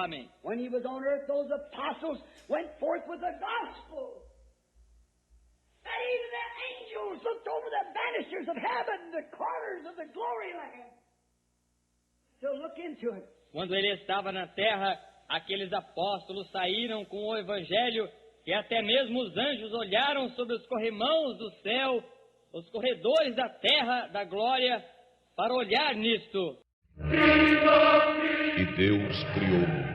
Amém. When he was on earth, those apostles went forth with the gospel. And even the angels looked over the banisters of heaven, the corners of the glory land, to look into it. Quando ele estava na terra, aqueles apóstolos saíram com o evangelho e até mesmo os anjos olharam sobre os corrimãos do céu, os corredores da terra, da glória, para olhar nisto. E Deus criou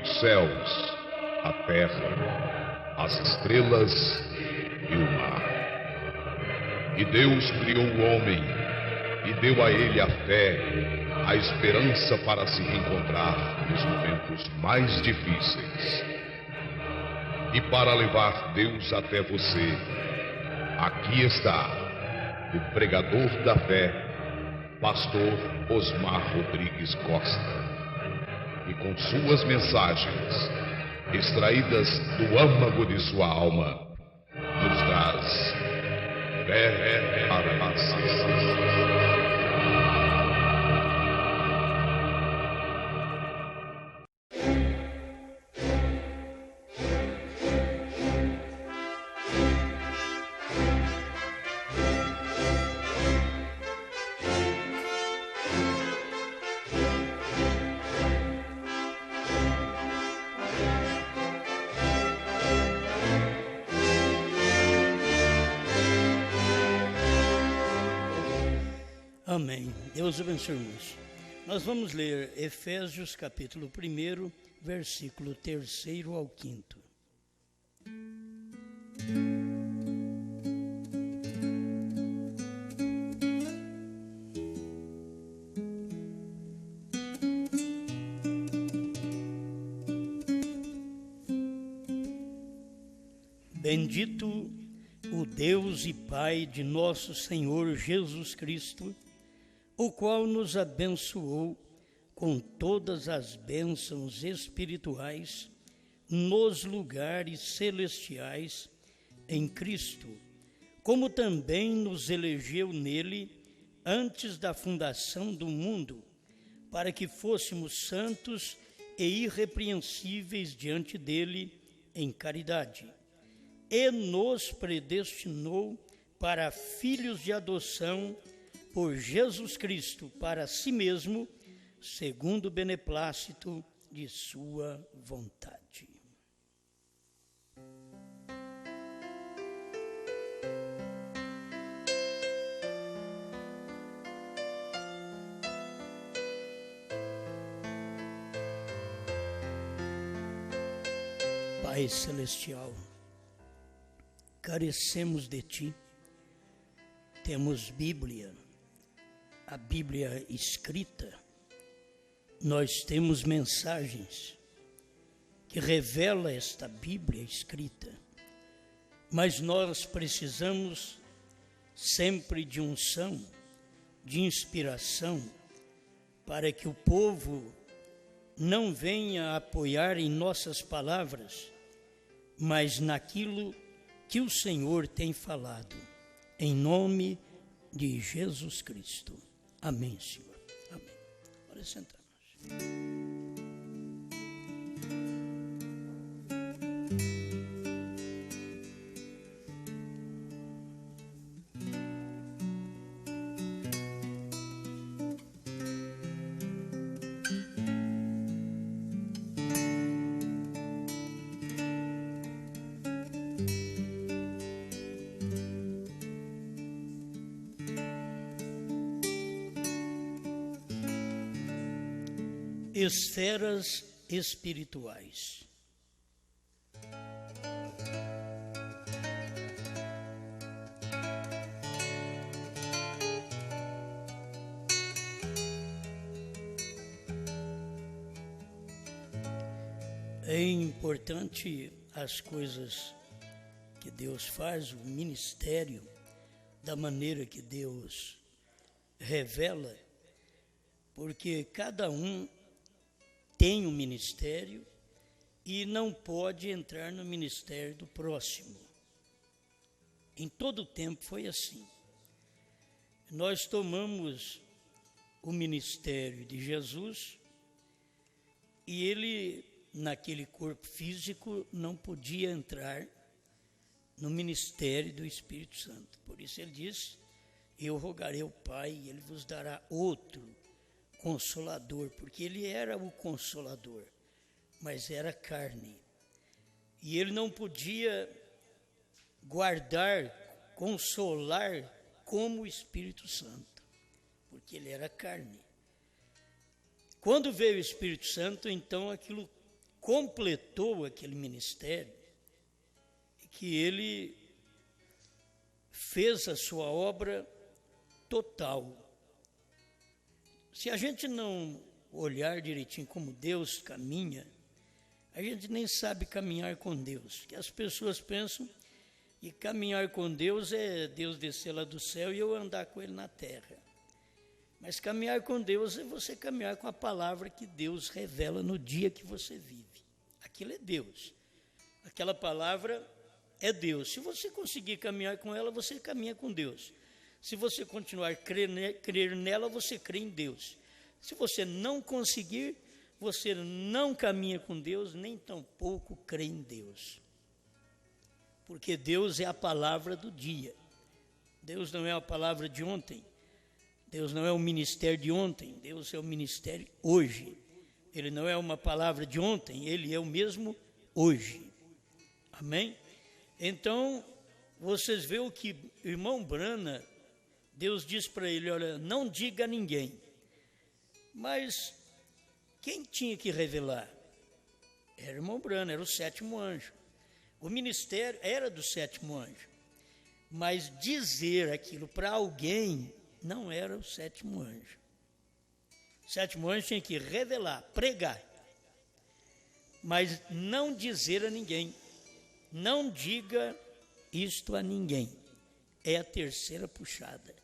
os céus, a terra, as estrelas e o mar. E Deus criou o homem e deu a ele a fé, a esperança para se reencontrar nos momentos mais difíceis. E para levar Deus até você, aqui está o pregador da fé, Pastor Osmar Rodrigues Costa. E com suas mensagens, extraídas do âmago de sua alma, nos traz fé para a nação. Amém. Deus abençoe, irmãos. Nós vamos ler Efésios capítulo 1, versículo 3 ao 5. Bendito o Deus e Pai de nosso Senhor Jesus Cristo, o qual nos abençoou com todas as bênçãos espirituais nos lugares celestiais em Cristo, como também nos elegeu nele antes da fundação do mundo, para que fôssemos santos e irrepreensíveis diante dele em caridade. E nos predestinou para filhos de adoção por Jesus Cristo para si mesmo, segundo o beneplácito de sua vontade. Pai Celestial, carecemos de Ti, temos Bíblia, a Bíblia escrita, nós temos mensagens que revelam esta Bíblia escrita, mas nós precisamos sempre de unção, de inspiração, para que o povo não venha apoiar em nossas palavras, mas naquilo que o Senhor tem falado, em nome de Jesus Cristo. Amém, Senhor. Amém. Vamos sentar-nos. Esferas espirituais. É importante as coisas que Deus faz, o ministério, da maneira que Deus revela, porque cada um tem um ministério e não pode entrar no ministério do próximo. Em todo o tempo foi assim. Nós tomamos o ministério de Jesus E ele, naquele corpo físico, não podia entrar no ministério do Espírito Santo. Por isso ele diz: eu rogarei ao Pai e ele vos dará outro Consolador, porque ele era o Consolador, mas era carne. E ele não podia guardar, consolar como o Espírito Santo, porque ele era carne. Quando veio o Espírito Santo, então aquilo completou aquele ministério, que ele fez a sua obra total. Se a gente não olhar direitinho como Deus caminha, a gente nem sabe caminhar com Deus. Que as pessoas pensam que caminhar com Deus é Deus descer lá do céu e eu andar com Ele na terra. Mas caminhar com Deus é você caminhar com a palavra que Deus revela no dia que você vive. Aquilo é Deus. Aquela palavra é Deus. Se você conseguir caminhar com ela, você caminha com Deus. Se você continuar a crer nela, você crê em Deus. Se você não conseguir, você não caminha com Deus, nem tampouco crê em Deus. Porque Deus é a palavra do dia. Deus não é a palavra de ontem. Deus não é o ministério de ontem. Deus é o ministério hoje. Ele não é uma palavra de ontem, Ele é o mesmo hoje. Amém? Então, vocês veem o que o irmão Brana, Deus diz para ele: olha, não diga a ninguém. Mas quem tinha que revelar? Era o irmão Brana, era o sétimo anjo. O ministério era do sétimo anjo. Mas dizer aquilo para alguém não era o sétimo anjo. O sétimo anjo tinha que revelar, pregar, mas não dizer a ninguém. Não diga isto a ninguém. É a terceira puxada.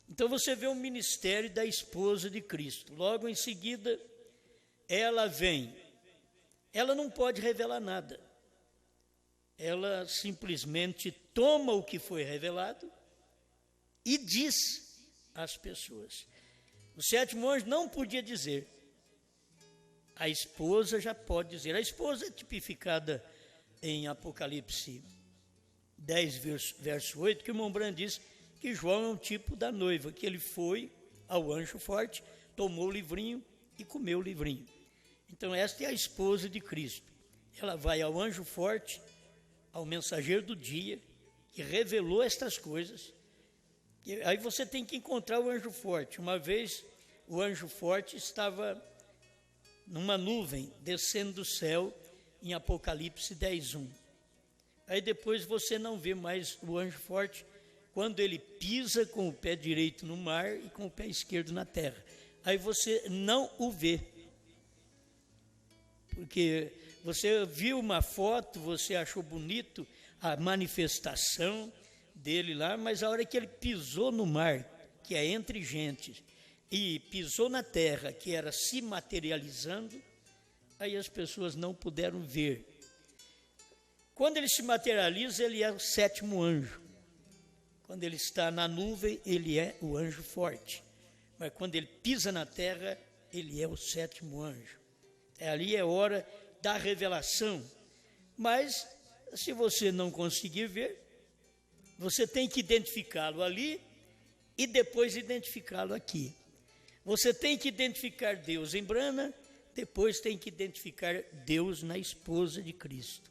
Então você vê o ministério da esposa de Cristo. Logo em seguida, ela vem. Ela não pode revelar nada. Ela simplesmente toma o que foi revelado e diz às pessoas. O sétimo anjo não podia dizer. A esposa já pode dizer. A esposa é tipificada em Apocalipse 10, verso 8, que o irmão Brando diz que João é um tipo da noiva, que ele foi ao anjo forte, tomou o livrinho e comeu o livrinho. Então esta é a esposa de Cristo. Ela vai ao anjo forte, ao mensageiro do dia, que revelou estas coisas. E aí você tem que encontrar o anjo forte. Uma vez o anjo forte estava numa nuvem descendo do céu em Apocalipse 10:1. Aí depois você não vê mais o anjo forte quando ele pisa com o pé direito no mar e com o pé esquerdo na terra. Aí você não o vê. Porque você viu uma foto, você achou bonito a manifestação dele lá, mas a hora que ele pisou no mar, que é entre gentes, e pisou na terra, que era se materializando, aí as pessoas não puderam ver. Quando ele se materializa, ele é o sétimo anjo. Quando ele está na nuvem, ele é o anjo forte. Mas quando ele pisa na terra, ele é o sétimo anjo. Ali é hora da revelação. Mas, se você não conseguir ver, você tem que identificá-lo ali e depois identificá-lo aqui. Você tem que identificar Deus em Brana, depois tem que identificar Deus na esposa de Cristo.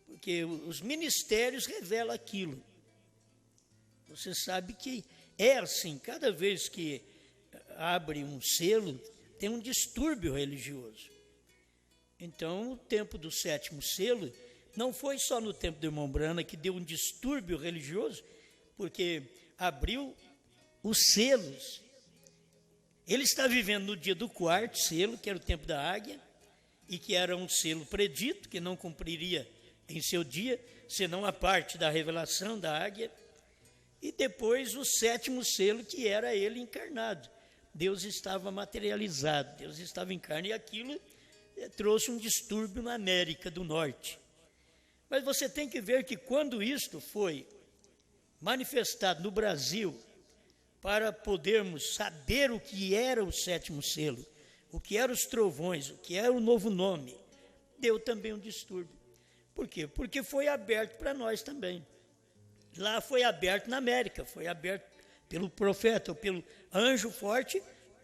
Porque os ministérios revelam aquilo. Você sabe que é assim, cada vez que abre um selo, tem um distúrbio religioso. Então, o tempo do sétimo selo não foi só no tempo do irmão Brana que deu um distúrbio religioso, porque abriu os selos. Ele está vivendo no dia do quarto selo, que era o tempo da águia, e que era um selo predito, que não cumpriria em seu dia, senão a parte da revelação da águia. E depois o sétimo selo, que era ele encarnado. Deus estava materializado, Deus estava em carne, e aquilo trouxe um distúrbio na América do Norte. Mas você tem que ver que quando isto foi manifestado no Brasil, para podermos saber o que era o sétimo selo, o que eram os trovões, o que era o novo nome, deu também um distúrbio. Por quê? Porque foi aberto para nós também. Lá foi aberto na América, foi aberto pelo profeta, ou pelo anjo forte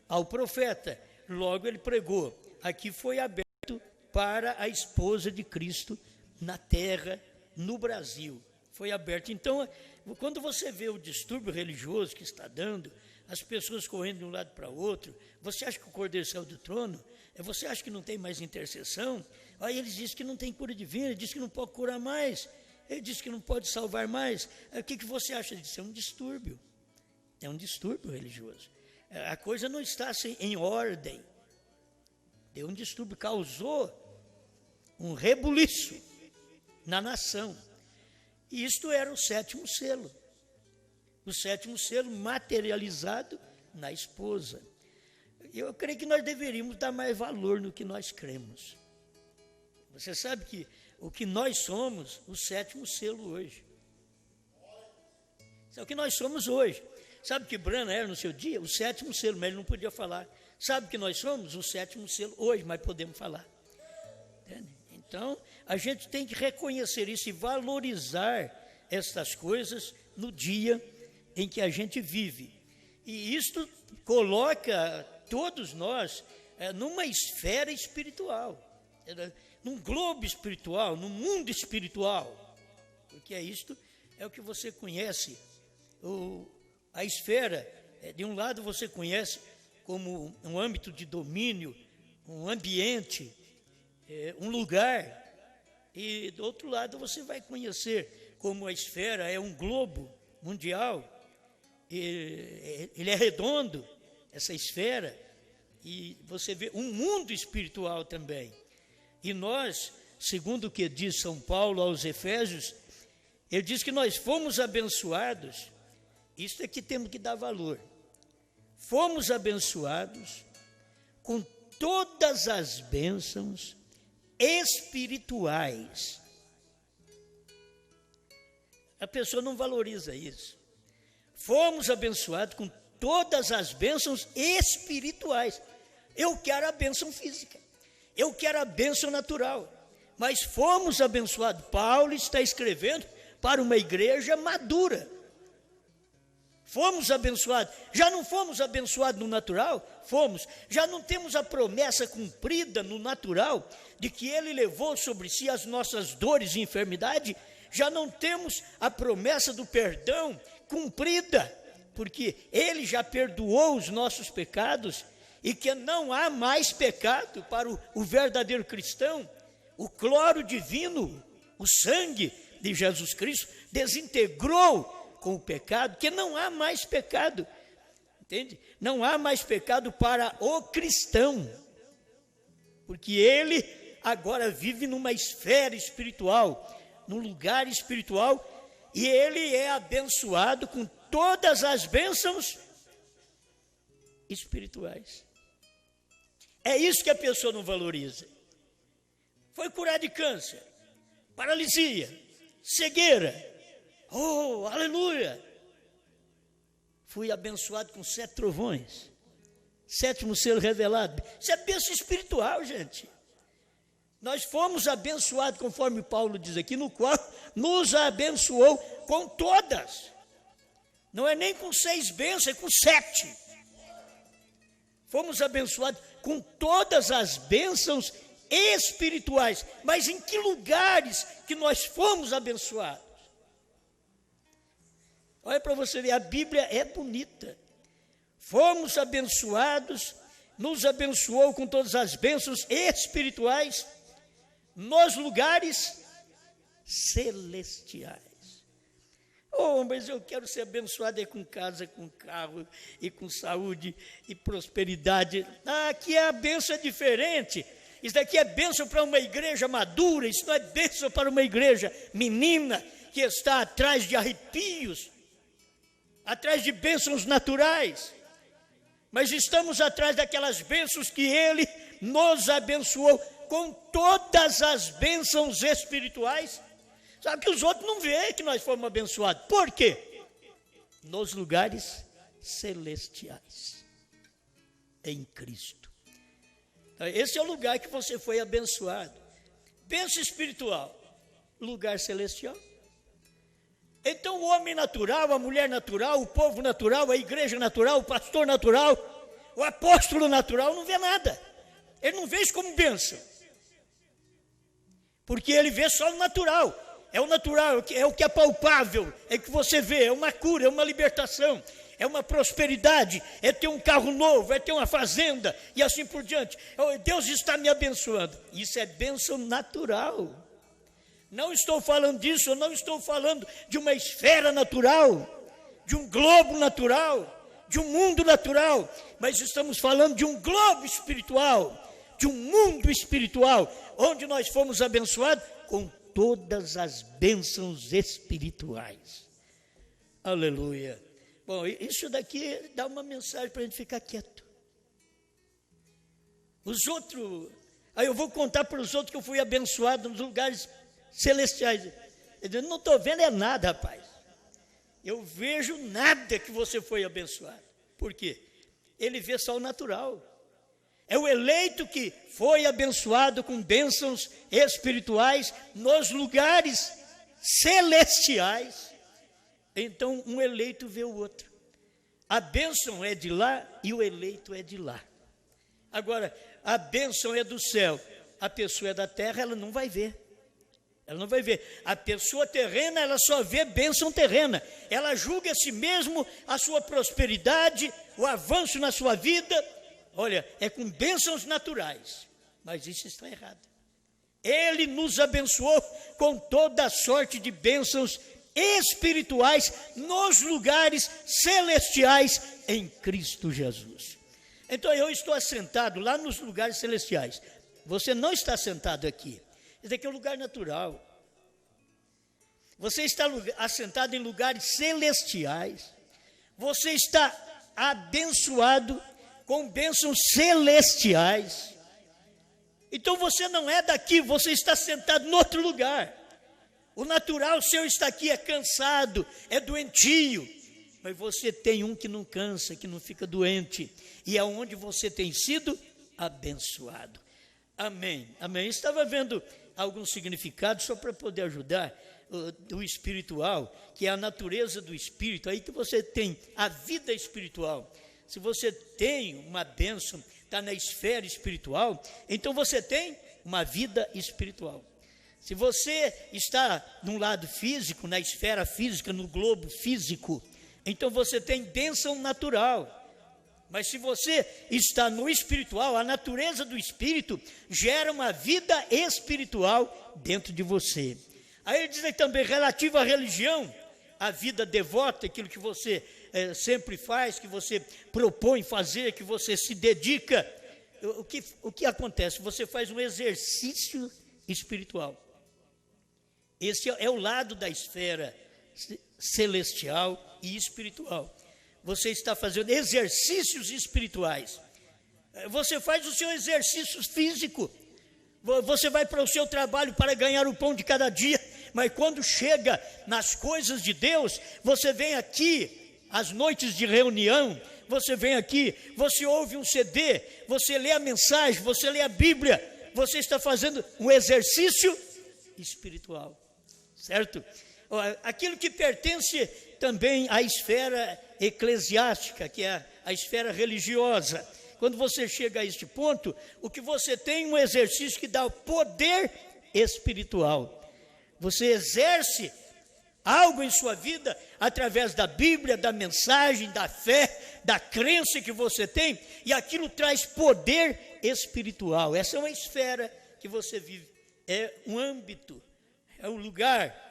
ao profeta. Logo ele pregou. Aqui foi aberto para a esposa de Cristo na terra, no Brasil. Foi aberto. Então, quando você vê o distúrbio religioso que está dando, as pessoas correndo de um lado para o outro, você acha que o Cordeiro saiu do trono? Você acha que não tem mais intercessão? Aí eles dizem que não tem cura divina, eles dizem que não pode curar mais, ele diz que não pode salvar mais. O que você acha disso? É um distúrbio. É um distúrbio religioso. A coisa não está assim, em ordem. Deu um distúrbio, causou um rebuliço na nação. E isto era o sétimo selo. O sétimo selo materializado na esposa. Eu creio que nós deveríamos dar mais valor no que nós cremos. Você sabe que o que nós somos, o sétimo selo hoje. Isso é o que nós somos hoje. Sabe que Branham era no seu dia? O sétimo selo, mas ele não podia falar. Sabe que nós somos? O sétimo selo hoje, mas podemos falar. Entende? Então, a gente tem que reconhecer isso e valorizar estas coisas no dia em que a gente vive. E isto coloca todos nós numa esfera espiritual, num globo espiritual, num mundo espiritual. Porque isto é o que você conhece, a esfera. De um lado você conhece como um âmbito de domínio, um ambiente, um lugar, e do outro lado você vai conhecer como a esfera é um globo mundial, ele é redondo, essa esfera, e você vê um mundo espiritual também. E nós, segundo o que diz São Paulo aos Efésios, ele diz que nós fomos abençoados, isso é que temos que dar valor, fomos abençoados com todas as bênçãos espirituais. A pessoa não valoriza isso. Fomos abençoados com todas as bênçãos espirituais. Eu quero a bênção física, eu quero a bênção natural, mas fomos abençoados. Paulo está escrevendo para uma igreja madura. Fomos abençoados. Já não fomos abençoados no natural? Fomos. Já não temos a promessa cumprida no natural de que ele levou sobre si as nossas dores e enfermidade? Já não temos a promessa do perdão cumprida, porque ele já perdoou os nossos pecados e que não há mais pecado para o verdadeiro cristão. O cloro divino, o sangue de Jesus Cristo desintegrou com o pecado, que não há mais pecado, entende? Não há mais pecado para o cristão, porque ele agora vive numa esfera espiritual, num lugar espiritual, e ele é abençoado com todas as bênçãos espirituais. É isso que a pessoa não valoriza. Foi curado de câncer, paralisia, cegueira. Oh, aleluia! Fui abençoado com 7 trovões, sétimo selo revelado. Isso é bênção espiritual, gente. Nós fomos abençoados, conforme Paulo diz aqui, no qual nos abençoou com todas. Não é nem com 6 bênçãos, é com 7. Fomos abençoados com todas as bênçãos espirituais. Mas em que lugares que nós fomos abençoados? Olha para você ver, a Bíblia é bonita. Fomos abençoados, nos abençoou com todas as bênçãos espirituais nos lugares celestiais. Oh, mas eu quero ser abençoado com casa, com carro, e com saúde e prosperidade. Aqui a bênção é diferente. Isso daqui é bênção para uma igreja madura, isso não é bênção para uma igreja menina que está atrás de arrepios, atrás de bênçãos naturais, mas estamos atrás daquelas bênçãos que ele nos abençoou com todas as bênçãos espirituais. Sabe que os outros não veem que nós fomos abençoados. Por quê? Nos lugares celestiais, em Cristo. Esse é o lugar que você foi abençoado. Bênção espiritual, lugar celestial. Então o homem natural, a mulher natural, o povo natural, a igreja natural, o pastor natural, o apóstolo natural não vê nada. Ele não vê isso como bênção. Porque ele vê só o natural. É o natural, é o que é palpável, é o que você vê, é uma cura, é uma libertação, é uma prosperidade, é ter um carro novo, é ter uma fazenda e assim por diante. Deus está me abençoando. Isso é bênção natural. Não estou falando disso, eu não estou falando de uma esfera natural, de um globo natural, de um mundo natural, mas estamos falando de um globo espiritual, de um mundo espiritual, onde nós fomos abençoados com todas as bênçãos espirituais. Aleluia. Bom, isso daqui dá uma mensagem para a gente ficar quieto. Os outros, aí eu vou contar para os outros que eu fui abençoado nos lugares celestiais. Eu não estou vendo é nada, rapaz. Eu vejo nada que você foi abençoado. Por quê? Ele vê só o natural. É o eleito que foi abençoado com bênçãos espirituais nos lugares celestiais. Então, um eleito vê o outro. A bênção é de lá e o eleito é de lá. Agora, a bênção é do céu, a pessoa é da terra, ela não vai ver. Ela não vai ver. A pessoa terrena, ela só vê bênção terrena. Ela julga a si mesmo, a sua prosperidade, o avanço na sua vida. Olha, é com bênçãos naturais, mas isso está errado. Ele nos abençoou com toda a sorte de bênçãos espirituais nos lugares celestiais em Cristo Jesus. Então eu estou assentado lá nos lugares celestiais. Você não está assentado aqui. Esse aqui é um lugar natural. Você está assentado em lugares celestiais. Você está abençoado com bênçãos celestiais. Então você não é daqui, você está sentado em outro lugar. O natural seu está aqui, é cansado, é doentio. Mas você tem um que não cansa, que não fica doente. E é onde você tem sido abençoado. Amém, amém. Estava vendo alguns significados só para poder ajudar o espiritual, que é a natureza do espírito. Aí que você tem a vida espiritual. Se você tem uma bênção, está na esfera espiritual, então você tem uma vida espiritual. Se você está no lado físico, na esfera física, no globo físico, então você tem bênção natural. Mas se você está no espiritual, a natureza do espírito gera uma vida espiritual dentro de você. Aí ele diz aí também, relativo à religião, a vida devota, aquilo que você sempre faz, que você propõe fazer, que você se dedica. O que acontece? Você faz um exercício espiritual. Esse é o lado da esfera celestial e espiritual. Você está fazendo exercícios espirituais. Você faz o seu exercício físico. Você vai para o seu trabalho para ganhar o pão de cada dia. Mas quando chega nas coisas de Deus, você vem aqui às noites de reunião, você vem aqui, você ouve um CD, você lê a mensagem, você lê a Bíblia. Você está fazendo um exercício espiritual. Certo? Aquilo que pertence também à esfera eclesiástica, que é a esfera religiosa. Quando você chega a este ponto, o que você tem é um exercício que dá o poder espiritual. Você exerce algo em sua vida através da Bíblia, da mensagem, da fé, da crença que você tem, e aquilo traz poder espiritual. Essa é uma esfera que você vive, é um âmbito, é um lugar,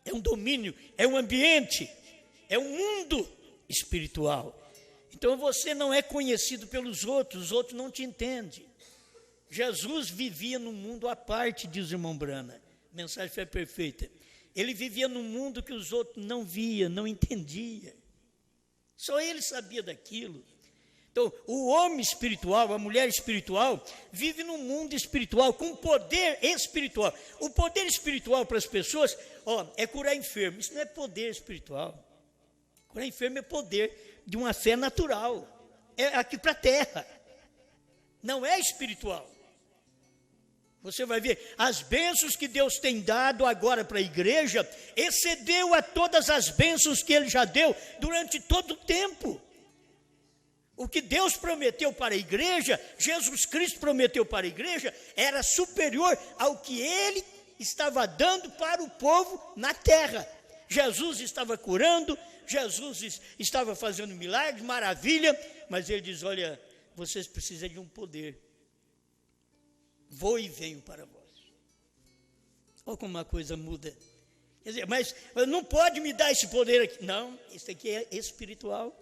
é um domínio, é um ambiente, é um mundo espiritual. Então você não é conhecido pelos outros, os outros não te entendem. Jesus vivia num mundo à parte, diz o irmão Brana. A mensagem foi perfeita. Ele vivia num mundo que os outros não via, não entendia. Só ele sabia daquilo. Então, o homem espiritual, a mulher espiritual, vive num mundo espiritual, com poder espiritual. O poder espiritual para as pessoas, é curar enfermo. Isso não é poder espiritual. Curar enfermo é poder de uma fé natural. É aqui para a terra. não é espiritual. Você vai ver, as bênçãos que Deus tem dado agora para a igreja, excedeu a todas as bênçãos que Ele já deu durante todo o tempo. O que Deus prometeu para a igreja, Jesus Cristo prometeu para a igreja, era superior ao que Ele estava dando para o povo na terra. Jesus estava curando, Jesus estava fazendo milagres, maravilha, mas Ele diz, olha, vocês precisam de um poder. Vou e venho para vós. Olha como uma coisa muda. Quer dizer, mas não pode me dar esse poder aqui. Não, isso aqui é espiritual.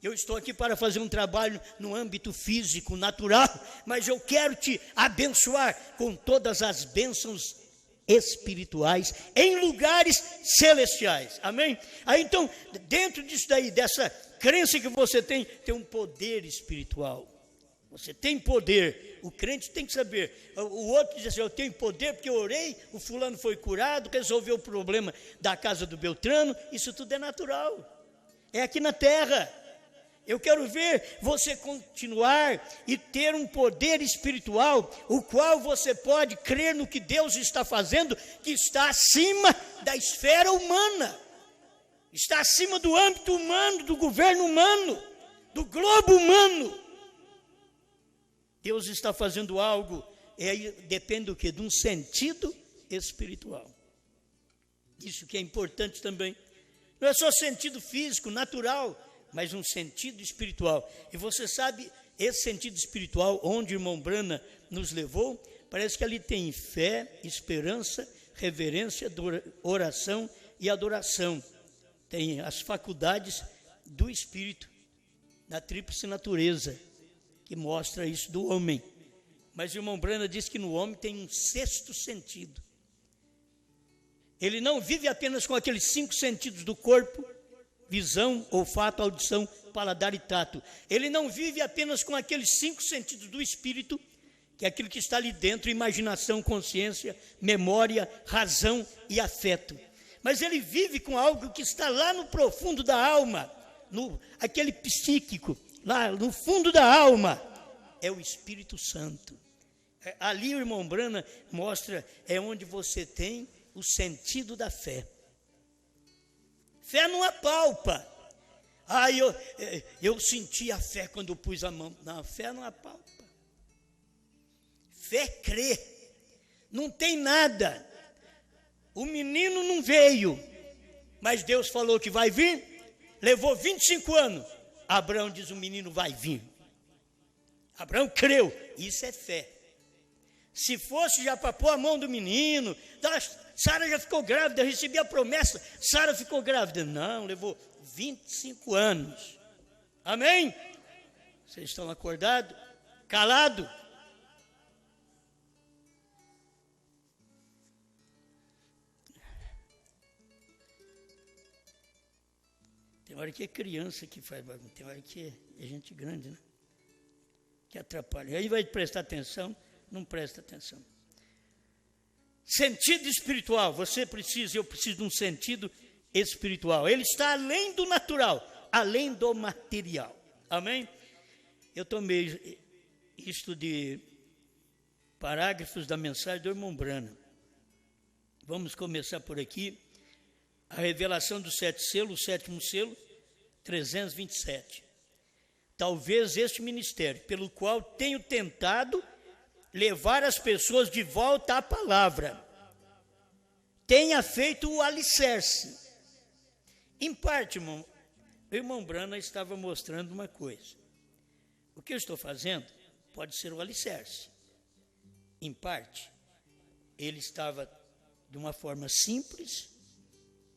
Eu estou aqui para fazer um trabalho no âmbito físico, natural, mas eu quero te abençoar com todas as bênçãos espirituais em lugares celestiais. Amém? Aí então, dentro disso daí, dessa crença que você tem um poder espiritual. Você tem poder, o crente tem que saber. O outro diz assim, eu tenho poder porque eu orei, o fulano foi curado, resolveu o problema da casa do Beltrano. Isso tudo é natural, é aqui na terra. Eu quero ver você continuar e ter um poder espiritual, o qual você pode crer no que Deus está fazendo, que está acima da esfera humana, está acima do âmbito humano, do governo humano, do globo humano. Deus está fazendo algo, depende do quê? De um sentido espiritual. Isso que é importante também. Não é só sentido físico, natural, mas um sentido espiritual. E você sabe, esse sentido espiritual, onde o irmão Brana nos levou, parece que ali tem fé, esperança, reverência, oração e adoração. Tem as faculdades do Espírito, da tríplice natureza, que mostra isso do homem. Mas o irmão Brana diz que no homem tem um sexto sentido. Ele não vive apenas com aqueles 5 sentidos do corpo, visão, olfato, audição, paladar e tato. Ele não vive apenas com aqueles 5 sentidos do espírito, que é aquilo que está ali dentro, imaginação, consciência, memória, razão e afeto. Mas ele vive com algo que está lá no profundo da alma, aquele psíquico, lá no fundo da alma, é o Espírito Santo. Ali o irmão Brana mostra, é onde você tem o sentido da fé. Fé não apalpa. Eu senti a fé quando eu pus a mão. Não, fé não apalpa. Fé crê. Não tem nada. O menino não veio, mas Deus falou que vai vir. Levou 25 anos. Abraão diz, o menino vai vir. Abraão creu. Isso é fé. Se fosse já para pôr a mão do menino, Sara já ficou grávida, recebi a promessa, Sara ficou grávida. Não, levou 25 anos. Amém? Vocês estão acordados? Calado? Tem hora que é criança que faz bagunça, tem hora que é gente grande, né? Que atrapalha. Aí vai prestar atenção, não presta atenção. Sentido espiritual, você precisa, eu preciso de um sentido espiritual. Ele está além do natural, além do material. Amém? Eu tomei isto de parágrafos da mensagem do irmão Brana. Vamos começar por aqui. A revelação dos 7 selos, o 7º selo, 327. Talvez este ministério, pelo qual tenho tentado levar as pessoas de volta à palavra, tenha feito o alicerce. Em parte, o irmão Brana estava mostrando uma coisa. O que eu estou fazendo pode ser o alicerce. Em parte, ele estava, de uma forma simples,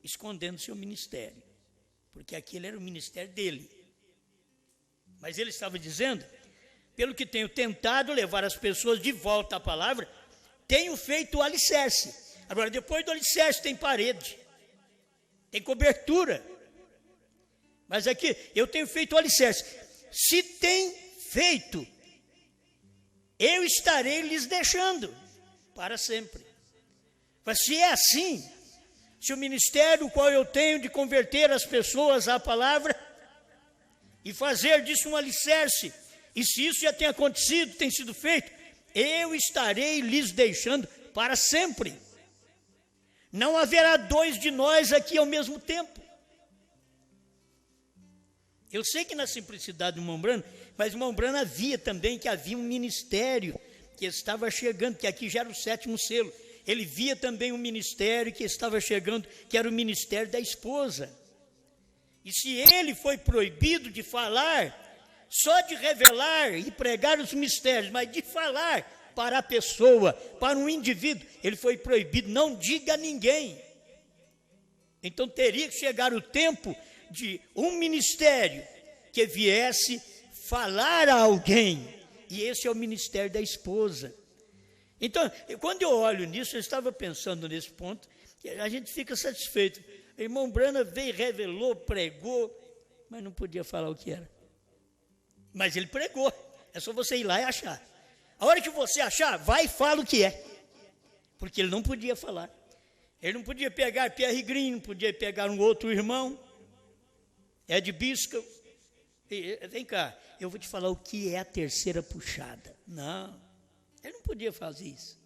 escondendo seu ministério, porque aquele era o ministério dele. Mas ele estava dizendo, pelo que tenho tentado levar as pessoas de volta à palavra, tenho feito o alicerce. Agora, depois do alicerce tem parede, tem cobertura. Mas aqui, eu tenho feito o alicerce. Se tem feito, eu estarei lhes deixando para sempre. Mas se é assim, se o ministério qual eu tenho de converter as pessoas à palavra e fazer disso um alicerce, E se isso já tem acontecido, tem sido feito, eu estarei lhes deixando para sempre. Não haverá dois de nós aqui ao mesmo tempo. Eu sei que na simplicidade do irmão Branham, mas o irmão Branham via também que havia um ministério que estava chegando, que aqui já era o 7º selo. Ele via também um ministério que estava chegando, que era o ministério da esposa. E se ele foi proibido de falar, só de revelar e pregar os mistérios, mas de falar para a pessoa, para um indivíduo, ele foi proibido, não diga a ninguém. Então teria que chegar o tempo de um ministério que viesse falar a alguém, e esse é o ministério da esposa. Então, quando eu olho nisso, eu estava pensando nesse ponto, que a gente fica satisfeito. O irmão Branham veio, revelou, pregou, mas não podia falar o que era. Mas ele pregou, é só você ir lá e achar. A hora que você achar, vai e fala o que é, porque ele não podia falar. Ele não podia pegar Pierre Green, não podia pegar um outro irmão, Ed Biscoe. Vem cá, eu vou te falar o que é a terceira puxada. Não, ele não podia fazer isso.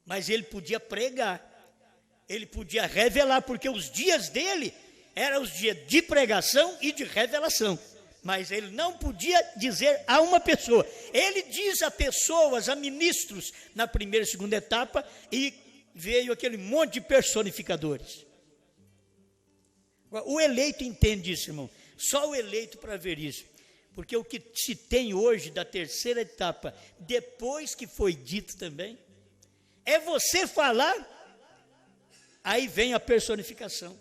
Mas ele podia pregar, ele podia revelar, porque os dias dele eram os dias de pregação e de revelação. Mas ele não podia dizer a uma pessoa. Ele diz a pessoas, a ministros, na primeira e segunda etapa, e veio aquele monte de personificadores. O eleito entende isso, irmão. Só o eleito para ver isso. Porque o que se tem hoje da terceira etapa, depois que foi dito também, é você falar, aí vem a personificação.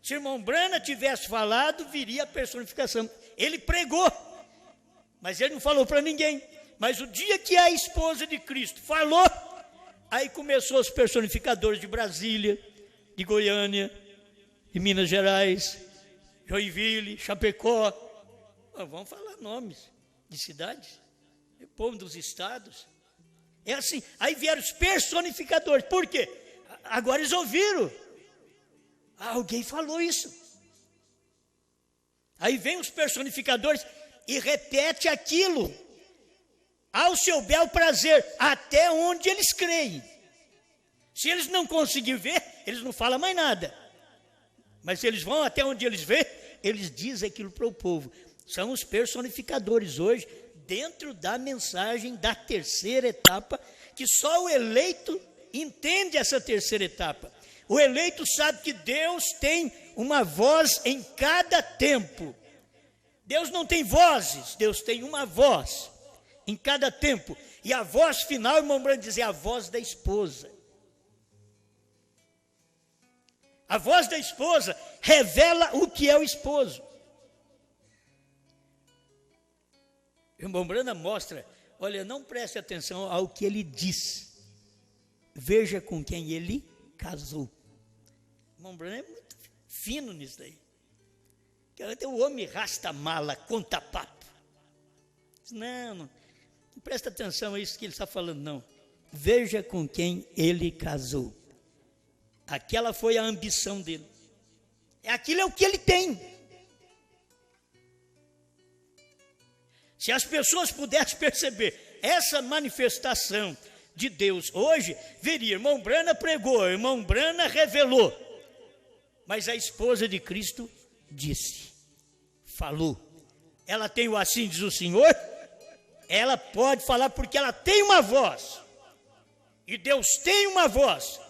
Se o irmão Branham tivesse falado, viria a personificação. Ele pregou, mas ele não falou para ninguém. Mas o dia que a esposa de Cristo falou, aí começou os personificadores de Brasília, de Goiânia, de Minas Gerais, Joinville, Chapecó. Vamos falar nomes de cidades, de povo dos estados. É assim, aí vieram os personificadores. Por quê? Agora eles ouviram. Alguém falou isso. Aí vem os personificadores e repete aquilo ao seu bel prazer, até onde eles creem. Se eles não conseguirem ver, eles não falam mais nada. Mas se eles vão até onde eles veem, eles dizem aquilo para o povo. São os personificadores hoje, dentro da mensagem da terceira etapa, que só o eleito entende essa terceira etapa. O eleito sabe que Deus tem uma voz em cada tempo. Deus não tem vozes, Deus tem uma voz em cada tempo. E a voz final, irmão Branham diz, é a voz da esposa. A voz da esposa revela o que é o esposo. O irmão Branham mostra, olha, não preste atenção ao que ele diz. Veja com quem ele casou. O irmão Branham é muito fino nisso daí. Até o homem rasta mala, conta papo. Não presta atenção a isso que ele está falando, não. Veja com quem ele casou. Aquela foi a ambição dele. Aquilo é o que ele tem. Se as pessoas pudessem perceber essa manifestação de Deus hoje, veria, irmão Branham pregou, irmão Branham revelou. Mas a esposa de Cristo disse, falou. Ela tem o assim diz o Senhor, ela pode falar porque ela tem uma voz. E Deus tem uma voz,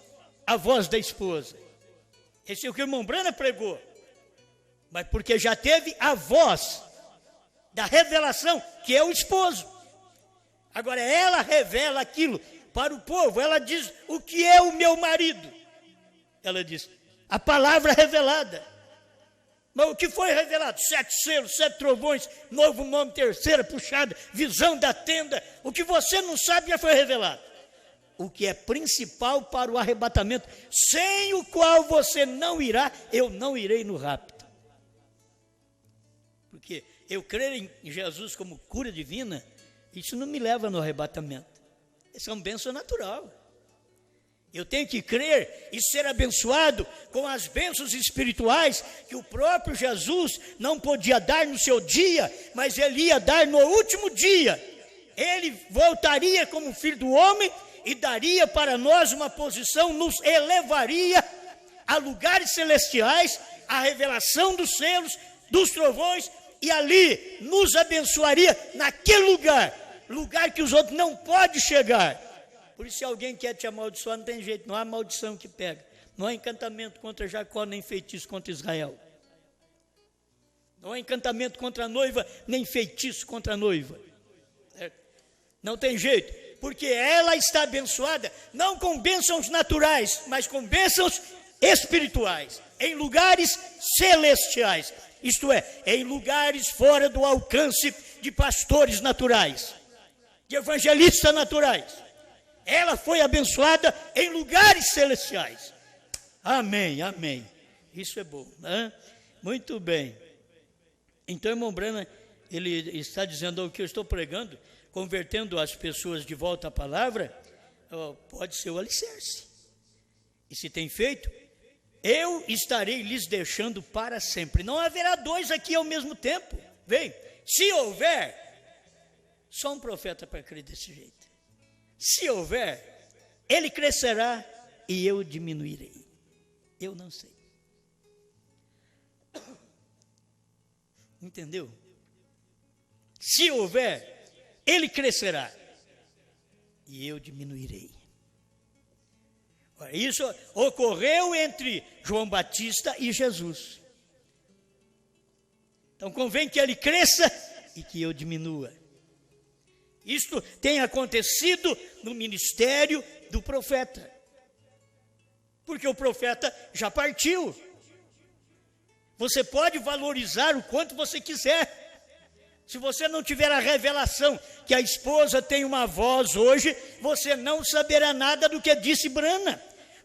a voz da esposa. Esse é o que o irmão Branham pregou. Mas porque já teve a voz da revelação, que é o esposo. Agora ela revela aquilo para o povo. Ela diz, o que é o meu marido? Ela diz, a palavra revelada. Mas o que foi revelado? 7 selos, 7 trovões, novo nome, terceira puxada, visão da tenda. O que você não sabe já foi revelado. O que é principal para o arrebatamento, sem o qual você não irá, eu não irei no rapto. Porque eu crer em Jesus como cura divina, isso não me leva no arrebatamento. Isso é uma bênção natural. Eu tenho que crer e ser abençoado com as bênçãos espirituais que o próprio Jesus não podia dar no seu dia, mas ele ia dar no último dia. Ele voltaria como filho do homem e daria para nós uma posição, nos elevaria a lugares celestiais, a revelação dos selos, dos trovões, e ali nos abençoaria naquele lugar que os outros não podem chegar. Por isso, se alguém quer te amaldiçoar, não tem jeito, não há maldição que pega. Não há encantamento contra Jacó, nem feitiço contra Israel. Não há encantamento contra a noiva, nem feitiço contra a noiva. Não tem jeito, porque ela está abençoada, não com bênçãos naturais, mas com bênçãos espirituais, em lugares celestiais. Isto é, em lugares fora do alcance de pastores naturais, de evangelistas naturais. Ela foi abençoada em lugares celestiais. Amém, amém. Isso é bom, né? Muito bem. Então, irmão Branham, ele está dizendo o que eu estou pregando, convertendo as pessoas de volta à palavra, pode ser o alicerce. E se tem feito, eu estarei lhes deixando para sempre. Não haverá dois aqui ao mesmo tempo. Vem, se houver, só um profeta para crer desse jeito. Se houver, ele crescerá e eu diminuirei. Eu não sei. Entendeu? Se houver, ele crescerá e eu diminuirei. Isso ocorreu entre João Batista e Jesus. Então convém que ele cresça e que eu diminua. Isto tem acontecido no ministério do profeta. Porque o profeta já partiu. Você pode valorizar o quanto você quiser. Se você não tiver a revelação que a esposa tem uma voz hoje, você não saberá nada do que disse Branham.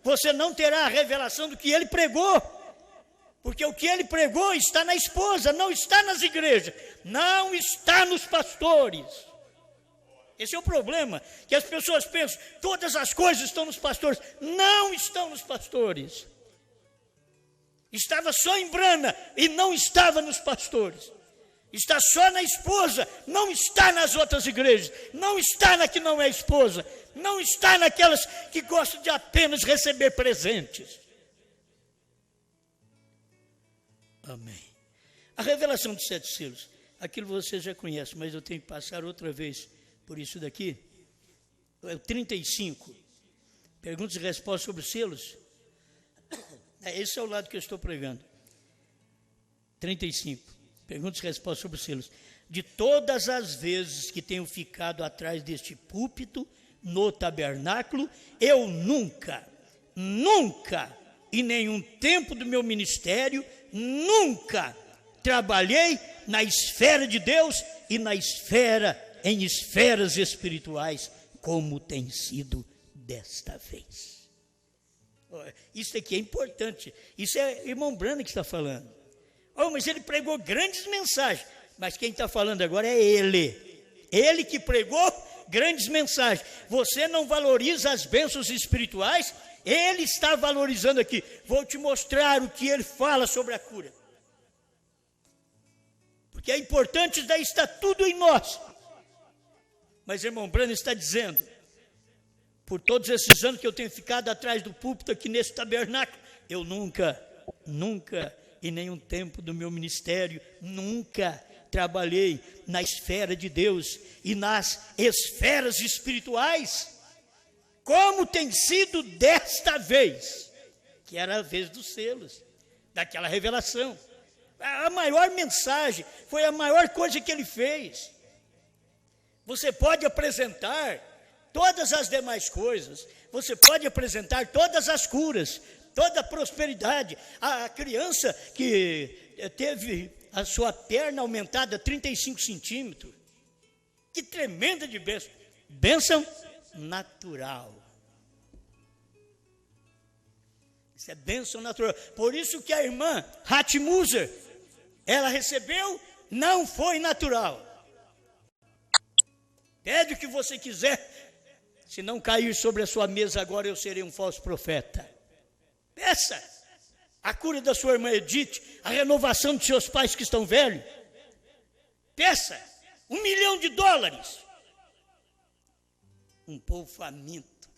Você não terá a revelação do que ele pregou. Porque o que ele pregou está na esposa, não está nas igrejas, não está nos pastores. Esse é o problema, que as pessoas pensam, todas as coisas estão nos pastores. Não estão nos pastores. Estava só em Branham e não estava nos pastores. Está só na esposa, não está nas outras igrejas, não está na que não é esposa, não está naquelas que gostam de apenas receber presentes. Amém. A revelação dos 7 selos, aquilo você já conhece, mas eu tenho que passar outra vez por isso daqui. É o 35, perguntas e respostas sobre os selos. Esse é o lado que eu estou pregando. 35. Perguntas e respostas sobre os selos. De todas as vezes que tenho ficado atrás deste púlpito, no tabernáculo, eu nunca, em nenhum tempo do meu ministério, nunca trabalhei na esfera de Deus e em esferas espirituais, como tem sido desta vez. Isso aqui é importante. Isso é irmão Branham que está falando. Mas ele pregou grandes mensagens. Mas quem está falando agora é ele. Ele que pregou grandes mensagens. Você não valoriza as bênçãos espirituais? Ele está valorizando aqui. Vou te mostrar o que ele fala sobre a cura. Porque é importante, daí está tudo em nós. Mas irmão Branham está dizendo, por todos esses anos que eu tenho ficado atrás do púlpito aqui nesse tabernáculo, eu nunca, em nenhum tempo do meu ministério, nunca trabalhei na esfera de Deus e nas esferas espirituais, como tem sido desta vez, que era a vez dos selos, daquela revelação. A maior mensagem, foi a maior coisa que ele fez. Você pode apresentar todas as demais coisas, você pode apresentar todas as curas, toda a prosperidade. A criança que teve a sua perna aumentada 35 centímetros, que tremenda de bênção. Bênção natural. Isso é bênção natural. Por isso que a irmã Hatmuser, ela recebeu, não foi natural. Pede o que você quiser, Se não cair sobre a sua mesa agora, eu serei um falso profeta. Peça a cura da sua irmã Edith, a renovação de seus pais que estão velhos. Peça $1 milhão. Um povo faminto,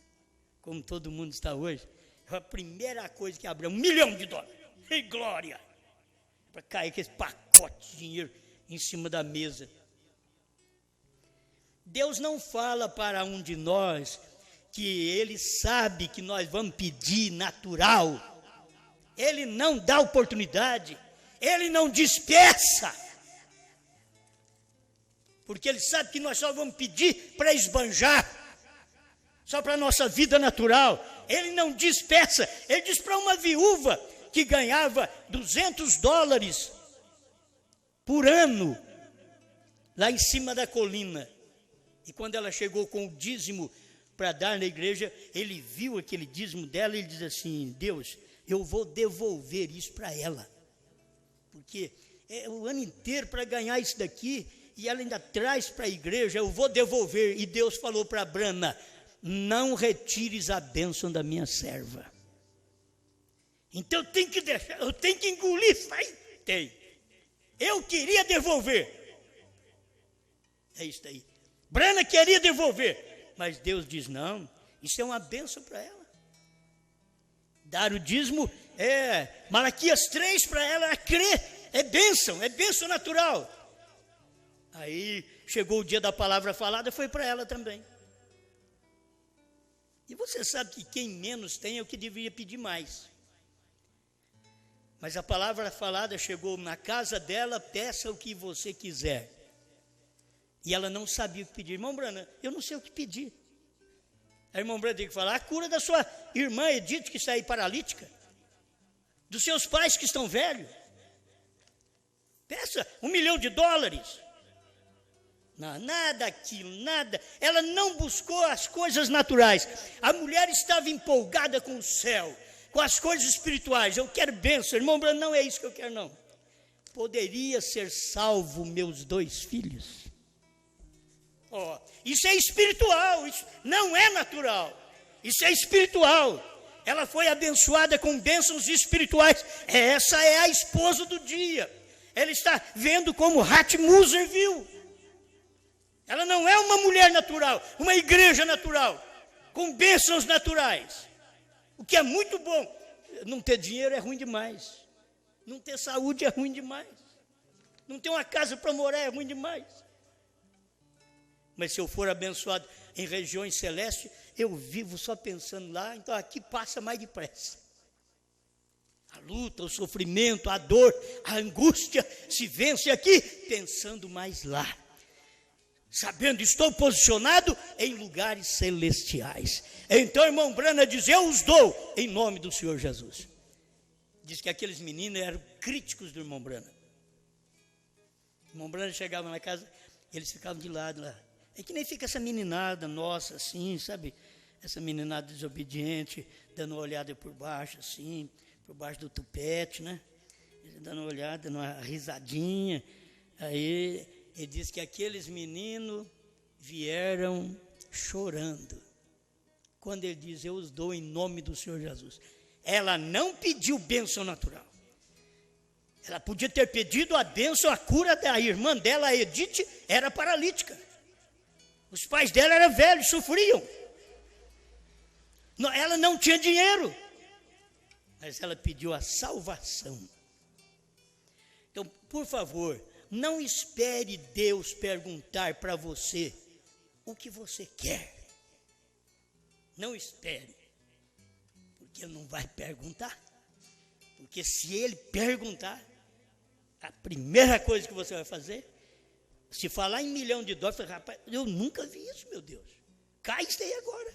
como todo mundo está hoje, a primeira coisa que abre é $1 milhão. E glória! Para cair aquele pacote de dinheiro em cima da mesa. Deus não fala para um de nós que Ele sabe que nós vamos pedir natural. Ele não dá oportunidade. Ele não dispersa. Porque Ele sabe que nós só vamos pedir para esbanjar. Só para a nossa vida natural. Ele não dispersa. Ele diz para uma viúva que ganhava $200 por ano, lá em cima da colina. E quando ela chegou com o dízimo para dar na igreja, ele viu aquele dízimo dela e ele diz assim: Deus, eu vou devolver isso para ela. Porque é o ano inteiro para ganhar isso daqui, e ela ainda traz para a igreja, eu vou devolver. E Deus falou para Brana: não retires a bênção da minha serva. Então eu tenho que deixar, eu tenho que engolir. Eu queria devolver. É isso aí. Brana queria devolver, mas Deus diz: não, isso é uma bênção para ela. Dar o dízimo Malaquias 3 para ela crer, é bênção natural. Aí chegou o dia da palavra falada, foi para ela também. E você sabe que quem menos tem é o que deveria pedir mais. Mas a palavra falada chegou na casa dela: peça o que você quiser. E ela não sabia o que pedir. Irmão Brana, eu não sei o que pedir. A irmã Brana tem que falar: a cura da sua irmã Edith, que está aí paralítica, dos seus pais que estão velhos. Peça $1 milhão. Não, nada aquilo, nada. Ela não buscou as coisas naturais. A mulher estava empolgada com o céu, com as coisas espirituais. Eu quero bênção. Irmão Brana, não é isso que eu quero, não. Poderia ser salvo meus 2 filhos. Isso é espiritual, isso não é natural. Isso é espiritual. Ela foi abençoada com bênçãos espirituais. Essa é a esposa do dia. Ela está vendo como Hatmuser viu. Ela não é uma mulher natural, uma igreja natural, com bênçãos naturais. O que é muito bom. Não ter dinheiro é ruim demais. Não ter saúde é ruim demais. Não ter uma casa para morar é ruim demais. Mas se eu for abençoado em regiões celestes, eu vivo só pensando lá, então aqui passa mais depressa. A luta, o sofrimento, a dor, a angústia se vence aqui, pensando mais lá. Sabendo, estou posicionado em lugares celestiais. Então, irmão Brana diz: eu os dou em nome do Senhor Jesus. Diz que aqueles meninos eram críticos do irmão Brana. O irmão Brana chegava na casa, eles ficavam de lado lá. É que nem fica essa meninada nossa assim, sabe? Essa meninada desobediente, dando uma olhada por baixo assim, por baixo do tupete, né? Dando uma olhada, dando uma risadinha. Aí ele diz que aqueles meninos vieram chorando. Quando ele diz: eu os dou em nome do Senhor Jesus. Ela não pediu bênção natural. Ela podia ter pedido a bênção, a cura da irmã dela, a Edith, era paralítica. Os pais dela eram velhos, sofriam. Ela não tinha dinheiro, mas ela pediu a salvação. Então, por favor, não espere Deus perguntar para você o que você quer. Não espere, porque Ele não vai perguntar. Porque se Ele perguntar, a primeira coisa que você vai fazer, se falar em $1 milhão, rapaz, eu nunca vi isso, meu Deus. Cai isso aí agora.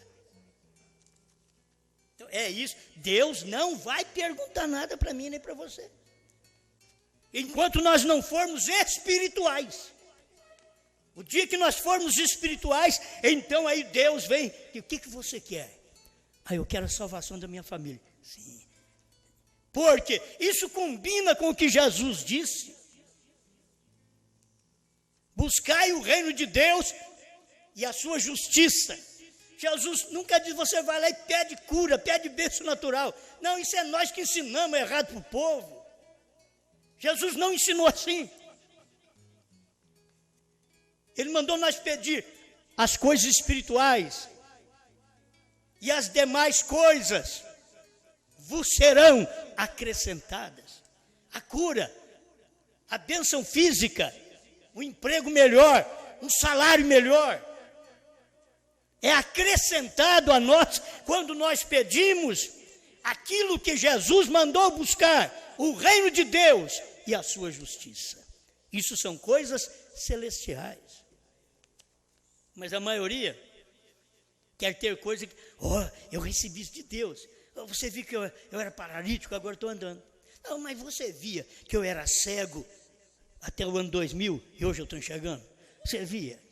Então, é isso. Deus não vai perguntar nada para mim nem para você. Enquanto nós não formos espirituais. O dia que nós formos espirituais, então aí Deus vem. E o que você quer? Eu quero a salvação da minha família. Sim. Porque isso combina com o que Jesus disse. Buscai o reino de Deus e a sua justiça, Jesus nunca diz, você vai lá e pede cura, pede bênção natural. Não, isso é nós que ensinamos errado para o povo. Jesus não ensinou assim. Ele mandou nós pedir as coisas espirituais. E as demais coisas vos serão acrescentadas. A cura, a bênção física, um emprego melhor, um salário melhor. É acrescentado a nós quando nós pedimos aquilo que Jesus mandou buscar, o reino de Deus e a sua justiça. Isso são coisas celestiais. Mas a maioria quer ter coisa que, eu recebi isso de Deus. Você viu que eu era paralítico, agora estou andando. Não, mas você via que eu era cego até o ano 2000 e hoje eu estou enxergando? Você via?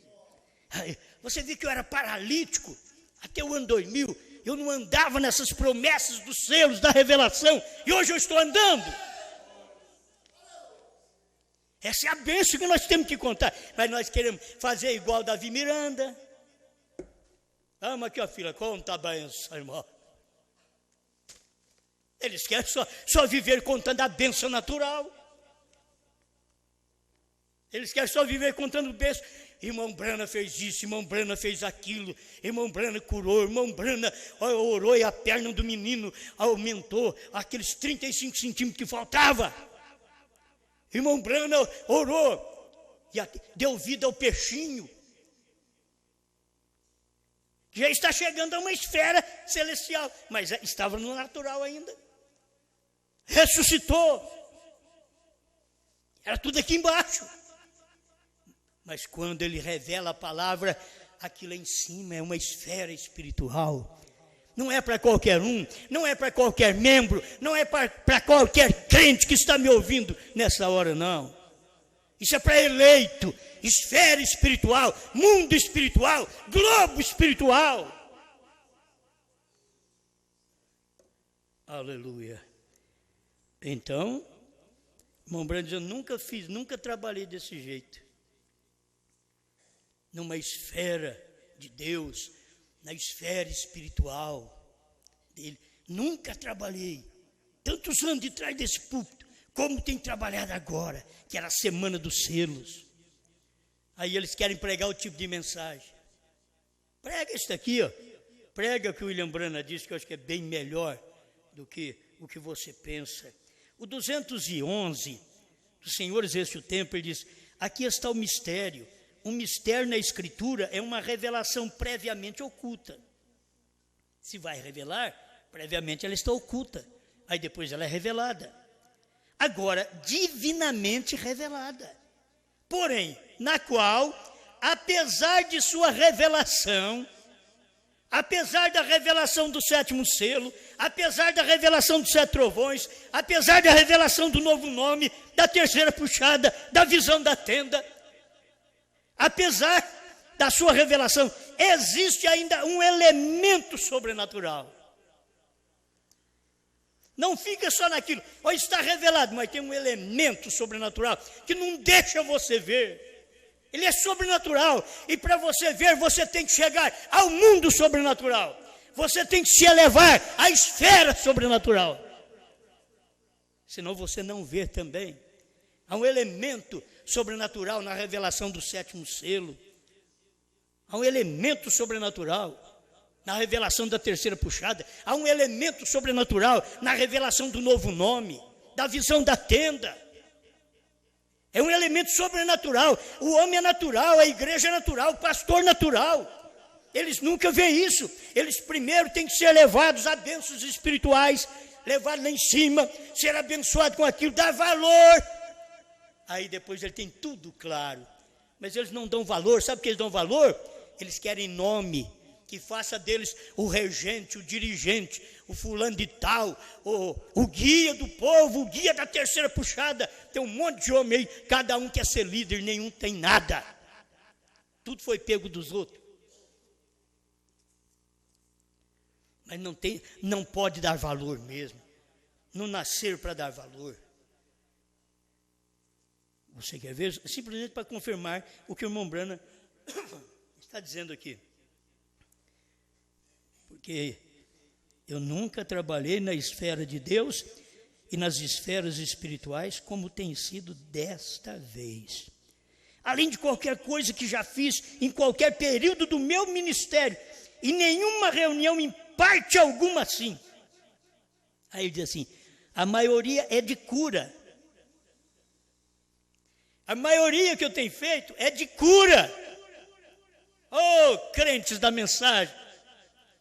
Você viu que eu era paralítico até o ano 2000, eu não andava nessas promessas dos selos, da revelação, e hoje eu estou andando. Essa é a bênção que nós temos que contar. Mas nós queremos fazer igual Davi Miranda. Ama aqui, ó, filha, conta a bênção, irmão. Eles querem só viver contando a bênção natural. Eles querem só viver contando bênção. Irmão Brana fez isso, irmão Brana fez aquilo, irmão Brana curou, irmão Brana orou e a perna do menino aumentou aqueles 35 centímetros que faltava. Irmão Brana orou e deu vida ao peixinho. Já está chegando a uma esfera celestial, mas estava no natural ainda. Ressuscitou. Era tudo aqui embaixo. Mas quando ele revela a palavra, aquilo em cima é uma esfera espiritual. Não é para qualquer um, não é para qualquer membro, não é para qualquer crente que está me ouvindo nessa hora, não. Isso é para eleito, esfera espiritual, mundo espiritual, globo espiritual. Aleluia. Então, irmão Brando diz, eu nunca trabalhei desse jeito. Numa esfera de Deus, na esfera espiritual dele. Nunca trabalhei tantos anos de trás desse púlpito, como tem trabalhado agora, que era a semana dos selos. Aí eles querem pregar o tipo de mensagem. Prega isso daqui, ó. Prega o que o William Branham disse, que eu acho que é bem melhor do que o que você pensa. O 211, dos Senhores Este o Tempo, ele diz, aqui está o mistério. Um mistério na Escritura é uma revelação previamente oculta. Se vai revelar, previamente ela está oculta. Aí depois ela é revelada. Agora, divinamente revelada. Porém, na qual, apesar de sua revelação, apesar da revelação do sétimo selo, apesar da revelação dos 7 trovões, apesar da revelação do novo nome, da terceira puxada, da visão da tenda, apesar da sua revelação, existe ainda um elemento sobrenatural. Não fica só naquilo, está revelado, mas tem um elemento sobrenatural que não deixa você ver. Ele é sobrenatural, e para você ver, você tem que chegar ao mundo sobrenatural. Você tem que se elevar à esfera sobrenatural. Senão você não vê também. Há um elemento sobrenatural na revelação do sétimo selo. Há um elemento sobrenatural na revelação da terceira puxada. Há um elemento sobrenatural na revelação do novo nome, da visão da tenda. É um elemento sobrenatural. O homem é natural, a igreja é natural, o pastor é natural. Eles nunca veem isso. Eles primeiro têm que ser levados a bênçãos espirituais, levados lá em cima, ser abençoado com aquilo, dar valor. Aí depois ele tem tudo claro. Mas eles não dão valor. Sabe por que eles dão valor? Eles querem nome, que faça deles o regente, o dirigente, o fulano de tal, o guia do povo, o guia da terceira puxada. Tem um monte de homem aí, cada um quer ser líder, nenhum tem nada. Tudo foi pego dos outros. Mas não pode dar valor mesmo. Não nascer para dar valor. Você quer ver? Simplesmente para confirmar o que o irmão Branham está dizendo aqui. porque eu nunca trabalhei na esfera de Deus e nas esferas espirituais como tem sido desta vez. Além de qualquer coisa que já fiz em qualquer período do meu ministério, e nenhuma reunião em parte alguma assim. Aí ele diz assim, a maioria é de cura. A maioria que eu tenho feito é de cura. Oh, crentes da mensagem,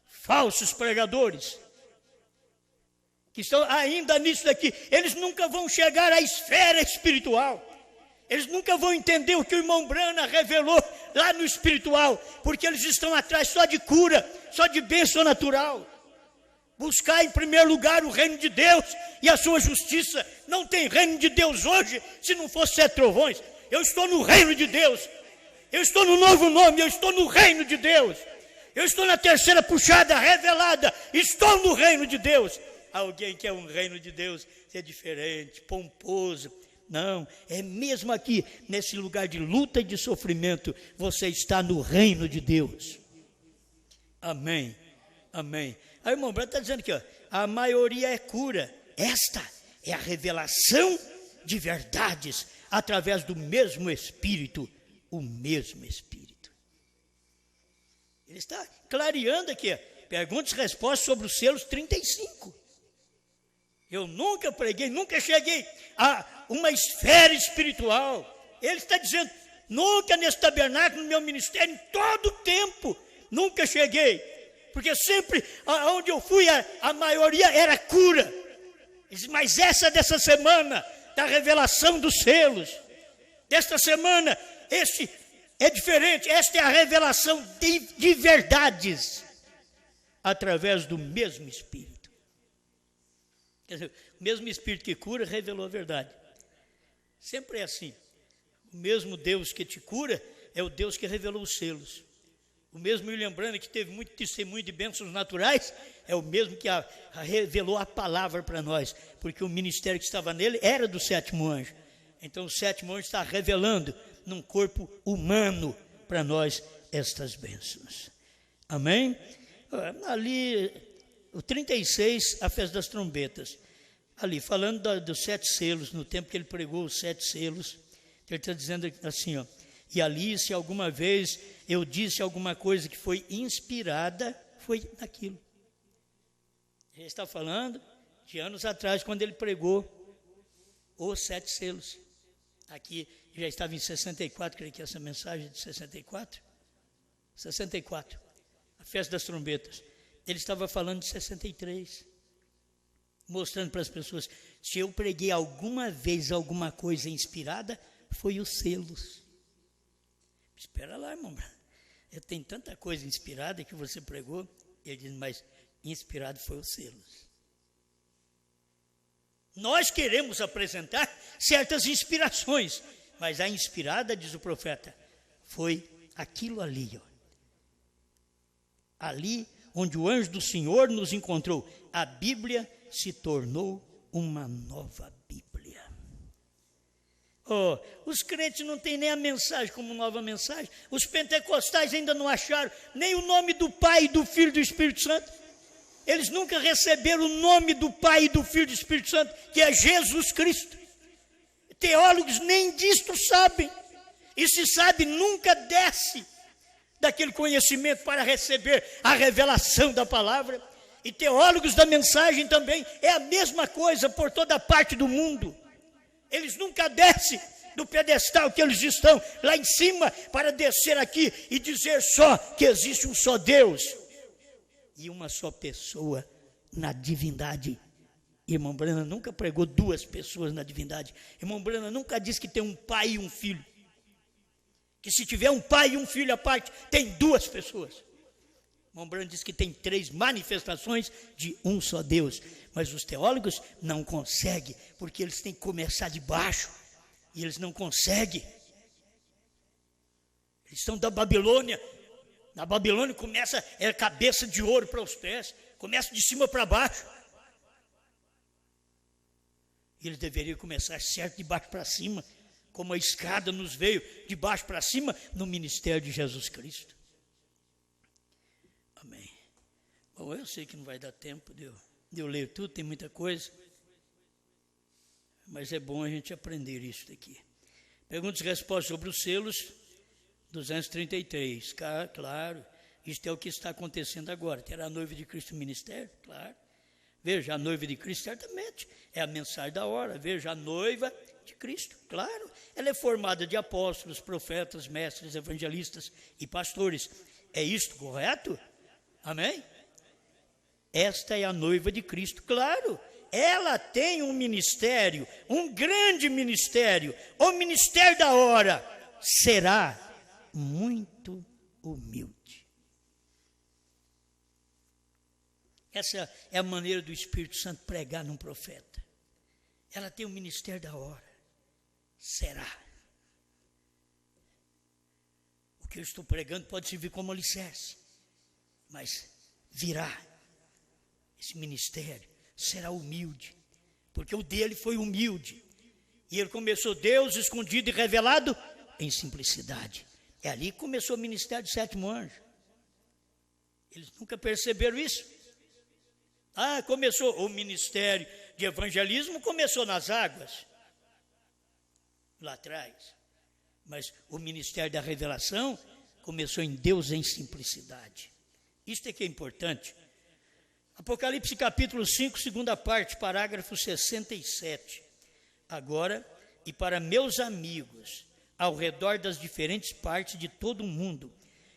falsos pregadores, que estão ainda nisso daqui, eles nunca vão chegar à esfera espiritual. Eles nunca vão entender o que o irmão Brana revelou lá no espiritual, porque eles estão atrás só de cura, só de bênção natural. Buscar em primeiro lugar o reino de Deus e a sua justiça. Não tem reino de Deus hoje se não fosse 7 trovões. Eu estou no reino de Deus. Eu estou no novo nome, eu estou no reino de Deus. Eu estou na terceira puxada revelada, estou no reino de Deus. Alguém que é um reino de Deus é diferente, pomposo. Não, é mesmo aqui, nesse lugar de luta e de sofrimento, você está no reino de Deus. Amém, amém. Aí o irmão Branco está dizendo aqui, ó, a maioria é cura. Esta é a revelação de verdades através do mesmo Espírito, o mesmo Espírito. Ele está clareando aqui, perguntas e respostas sobre os selos 35. Eu nunca preguei, nunca cheguei a uma esfera espiritual. Ele está dizendo, nunca nesse tabernáculo, no meu ministério, em todo o tempo, nunca cheguei. Porque sempre, onde eu fui, a maioria era cura. Mas essa dessa semana, da revelação dos selos, desta semana, este é diferente. Esta é a revelação de verdades, através do mesmo Espírito. Quer dizer, o mesmo Espírito que cura, revelou a verdade. Sempre é assim. O mesmo Deus que te cura, é o Deus que revelou os selos. O mesmo William Branham, que teve muito testemunho de bênçãos naturais, é o mesmo que revelou a palavra para nós, porque o ministério que estava nele era do 7º anjo. Então o 7º anjo está revelando num corpo humano para nós estas bênçãos. Amém? Ali, o 36, a festa das trombetas. Ali, falando dos 7 selos, no tempo que ele pregou os 7 selos, ele está dizendo assim, ó, e ali, se alguma vez eu disse alguma coisa que foi inspirada, foi naquilo. Ele está falando de anos atrás, quando ele pregou os 7 selos. Aqui, já estava em 64, creio que essa mensagem é de 64. 64, a festa das trombetas. Ele estava falando de 63, mostrando para as pessoas, se eu preguei alguma vez alguma coisa inspirada, foi os selos. Espera lá, irmão, tem tanta coisa inspirada que você pregou. Ele diz, mas inspirado foi os selos. Nós queremos apresentar certas inspirações, mas a inspirada, diz o profeta, foi aquilo ali, ó. Ali onde o anjo do Senhor nos encontrou, a Bíblia se tornou uma nova Bíblia. Oh, os crentes não têm nem a mensagem como nova mensagem. Os pentecostais ainda não acharam nem o nome do Pai, do Filho e do Espírito Santo. Eles nunca receberam o nome do Pai, do Filho e do Espírito Santo, que é Jesus Cristo. Teólogos nem disto sabem. E se sabe, nunca desce daquele conhecimento para receber a revelação da palavra. E teólogos da mensagem também é a mesma coisa por toda parte do mundo. Eles nunca descem do pedestal que eles estão lá em cima para descer aqui e dizer só que existe um só Deus e uma só pessoa na divindade. Irmão Branham nunca pregou 2 pessoas na divindade. Irmão Branham nunca disse que tem um pai e um filho. Que se tiver um pai e um filho à parte, tem 2 pessoas. Irmão Branham diz que tem 3 manifestações de um só Deus. Mas os teólogos não conseguem, porque eles têm que começar de baixo. E eles não conseguem. Eles são da Babilônia. Na Babilônia começa, cabeça de ouro para os pés. Começa de cima para baixo. E eles deveriam começar certo de baixo para cima, como a escada nos veio de baixo para cima no ministério de Jesus Cristo. Amém. Bom, eu sei que não vai dar tempo de eu ler tudo, tem muita coisa. Mas é bom a gente aprender isso daqui. Perguntas e respostas sobre os selos, 233. Claro, isto é o que está acontecendo agora. Terá a noiva de Cristo no ministério? Claro. Veja, a noiva de Cristo, certamente, é a mensagem da hora. Veja, a noiva de Cristo, claro. Ela é formada de apóstolos, profetas, mestres, evangelistas e pastores. É isto correto? Amém? Esta é a noiva de Cristo, claro. Ela tem um ministério, um grande ministério. O ministério da hora será muito humilde. Essa é a maneira do Espírito Santo pregar num profeta. Ela tem o ministério da hora. Será. O que eu estou pregando pode servir como alicerce, mas virá. Esse ministério será humilde, porque o dele foi humilde. E ele começou Deus escondido e revelado em simplicidade. É ali que começou o ministério do sétimo anjo. Eles nunca perceberam isso. Começou o ministério de evangelismo, começou nas águas, lá atrás. Mas o ministério da revelação começou em Deus em simplicidade. Isto é que é importante. Apocalipse capítulo 5, segunda parte, parágrafo 67. Agora, e para meus amigos, ao redor das diferentes partes de todo o mundo,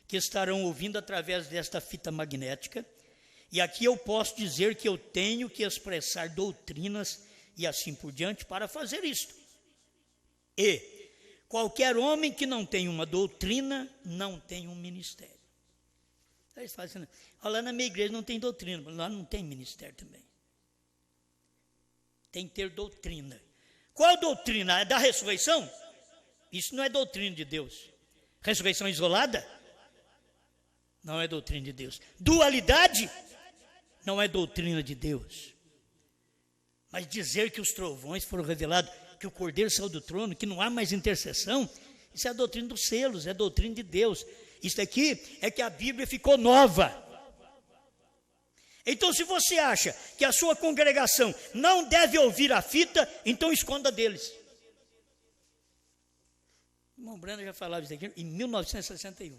que estarão ouvindo através desta fita magnética, e aqui eu posso dizer que eu tenho que expressar doutrinas e assim por diante para fazer isto. E qualquer homem que não tem uma doutrina, não tem um ministério. Aí eles falam assim, lá na minha igreja não tem doutrina, mas lá não tem ministério também. Tem que ter doutrina. Qual doutrina? É da ressurreição? Isso não é doutrina de Deus. Ressurreição isolada? Não é doutrina de Deus. Dualidade? Não é doutrina de Deus. Mas dizer que os trovões foram revelados, que o Cordeiro saiu do trono, que não há mais intercessão, isso é a doutrina dos selos, é a doutrina de Deus. Isso aqui é que a Bíblia ficou nova. Então, se você acha que a sua congregação não deve ouvir a fita, então esconda deles. O irmão Brando já falava isso aqui em 1961.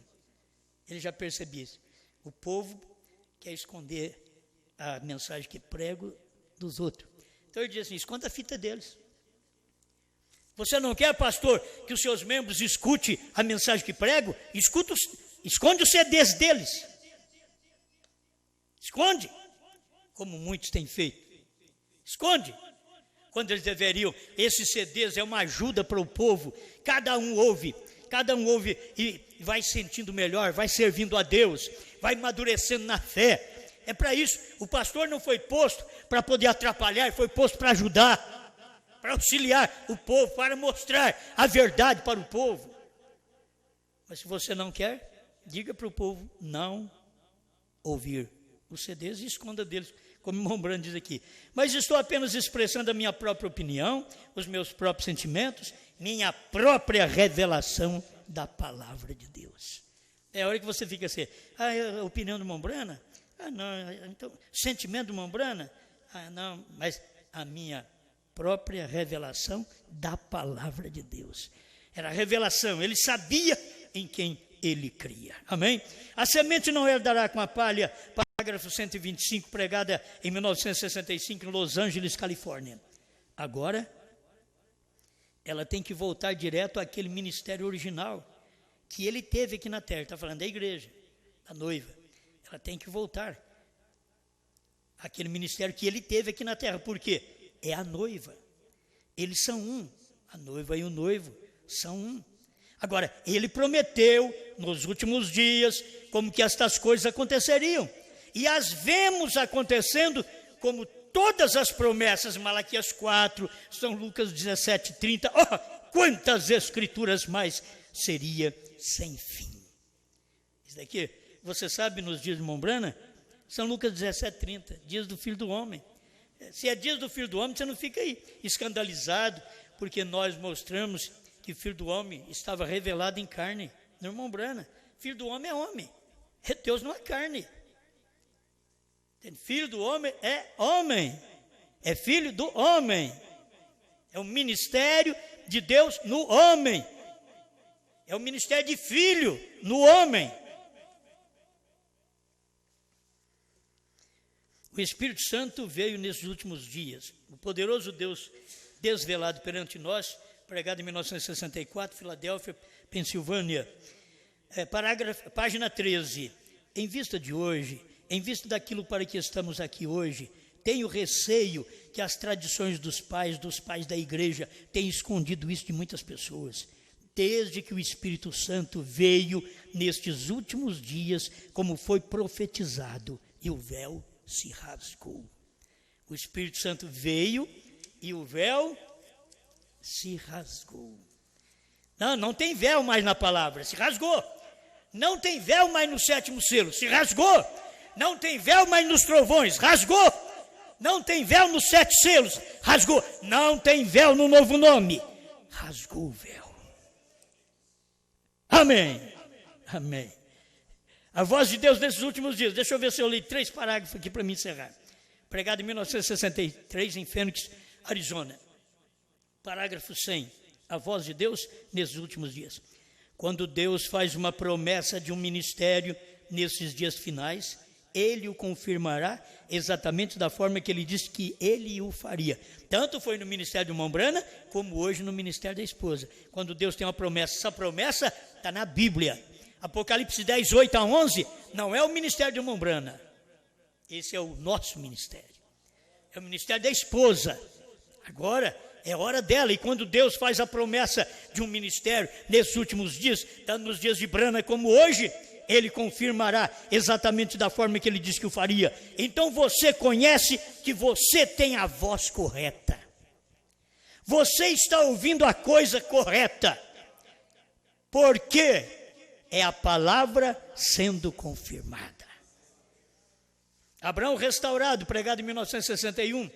Ele já percebia isso. O povo quer esconder a mensagem que prego dos outros. Então ele diz assim, esconda a fita deles. Você não quer, pastor, que os seus membros escutem a mensagem que prego? Esconde os CDs deles. Esconde. Como muitos têm feito. Esconde. Quando eles deveriam. Esses CDs é uma ajuda para o povo. Cada um ouve e vai sentindo melhor, vai servindo a Deus, vai amadurecendo na fé. É para isso. O pastor não foi posto para poder atrapalhar, foi posto para ajudar, para auxiliar o povo, para mostrar a verdade para o povo. Mas se você não quer, diga para o povo não ouvir os CDs e esconda deles, como o irmão Brando diz aqui. Mas estou apenas expressando a minha própria opinião, os meus próprios sentimentos, minha própria revelação da palavra de Deus. É a hora que você fica assim, a opinião do irmão Brana? Não, então, sentimento do irmão Brana? Não, mas a minha própria revelação da palavra de Deus. Era a revelação, ele sabia em quem ele cria. Amém? A semente não herdará com a palha, parágrafo 125, pregada em 1965 em Los Angeles, Califórnia. Agora, ela tem que voltar direto àquele ministério original que ele teve aqui na terra. Está falando da igreja, da noiva. Ela tem que voltar àquele ministério que ele teve aqui na terra. Por quê? É a noiva. Eles são um. A noiva e o noivo são um. Agora, ele prometeu nos últimos dias como que estas coisas aconteceriam. E as vemos acontecendo como todas as promessas, Malaquias 4, São Lucas 17, 30. Oh, quantas escrituras mais seria sem fim. Isso daqui, você sabe, nos dias de Mombrana, São Lucas 17, 30, dias do Filho do Homem. Se é dias do Filho do Homem, você não fica aí escandalizado, porque nós mostramos que o Filho do Homem estava revelado em carne. No irmão Brana, Filho do Homem é homem. Deus não é carne. Filho do homem é homem. É filho do homem. É o ministério de Deus no homem. É o ministério de filho no homem. O Espírito Santo veio nesses últimos dias. O poderoso Deus desvelado perante nós, pregado em 1964, Filadélfia, Pensilvânia. Página 13. Em vista de hoje, em vista daquilo para que estamos aqui hoje, tenho receio que as tradições dos pais da igreja tenham escondido isso de muitas pessoas. Desde que o Espírito Santo veio nestes últimos dias, como foi profetizado, e o véu se rasgou. O Espírito Santo veio e o véu se rasgou. Não tem véu mais na palavra, se rasgou. Não tem véu mais no sétimo selo, se rasgou. Não tem véu mais nos trovões, rasgou. Não tem véu nos 7 selos, rasgou. Não tem véu no novo nome, rasgou o véu. Amém. Amém. A voz de Deus nesses últimos dias. Deixa eu ver se eu li 3 parágrafos aqui para me encerrar. Pregado em 1963 em Phoenix, Arizona. Parágrafo 100. A voz de Deus nesses últimos dias. Quando Deus faz uma promessa de um ministério nesses dias finais, Ele o confirmará exatamente da forma que Ele disse que Ele o faria. Tanto foi no ministério de Mombrana, como hoje no ministério da esposa. Quando Deus tem uma promessa, essa promessa está na Bíblia. Apocalipse 10, 8 a 11, não é o ministério de Mombrana. Esse é o nosso ministério. É o ministério da esposa. Agora é hora dela. E quando Deus faz a promessa de um ministério nesses últimos dias, tanto nos dias de Brana como hoje, Ele confirmará exatamente da forma que Ele disse que o faria. Então você conhece que você tem a voz correta. Você está ouvindo a coisa correta. Porque é a palavra sendo confirmada. Abraão restaurado, pregado em 1961,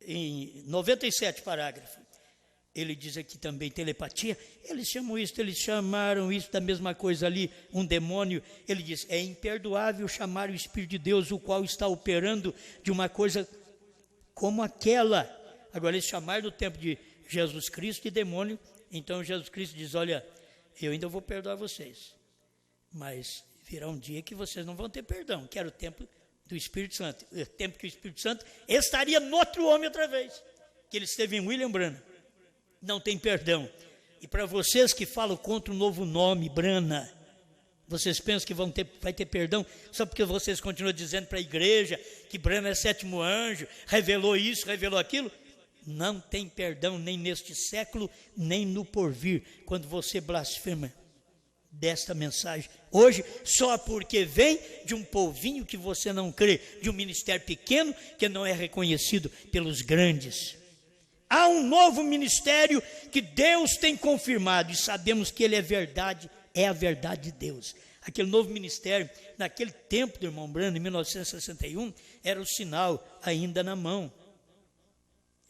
em 97 parágrafo. Ele diz aqui também telepatia. Eles chamaram isso da mesma coisa ali, um demônio. Ele diz, é imperdoável chamar o Espírito de Deus, o qual está operando de uma coisa como aquela. Agora, eles chamaram no tempo de Jesus Cristo de demônio. Então, Jesus Cristo diz, olha, eu ainda vou perdoar vocês, mas virá um dia que vocês não vão ter perdão, que era o tempo do Espírito Santo. O tempo que o Espírito Santo estaria no outro homem outra vez, que ele esteve em William Branham. Não tem perdão. E para vocês que falam contra o novo nome, Brana, vocês pensam que vai ter perdão só porque vocês continuam dizendo para a igreja que Brana é 7º anjo, revelou isso, revelou aquilo? Não tem perdão nem neste século, nem no porvir, quando você blasfema desta mensagem. Hoje, só porque vem de um povinho que você não crê, de um ministério pequeno que não é reconhecido pelos grandes. Há um novo ministério que Deus tem confirmado e sabemos que ele é verdade, é a verdade de Deus. Aquele novo ministério, naquele tempo do irmão Branham, em 1961, era o sinal ainda na mão.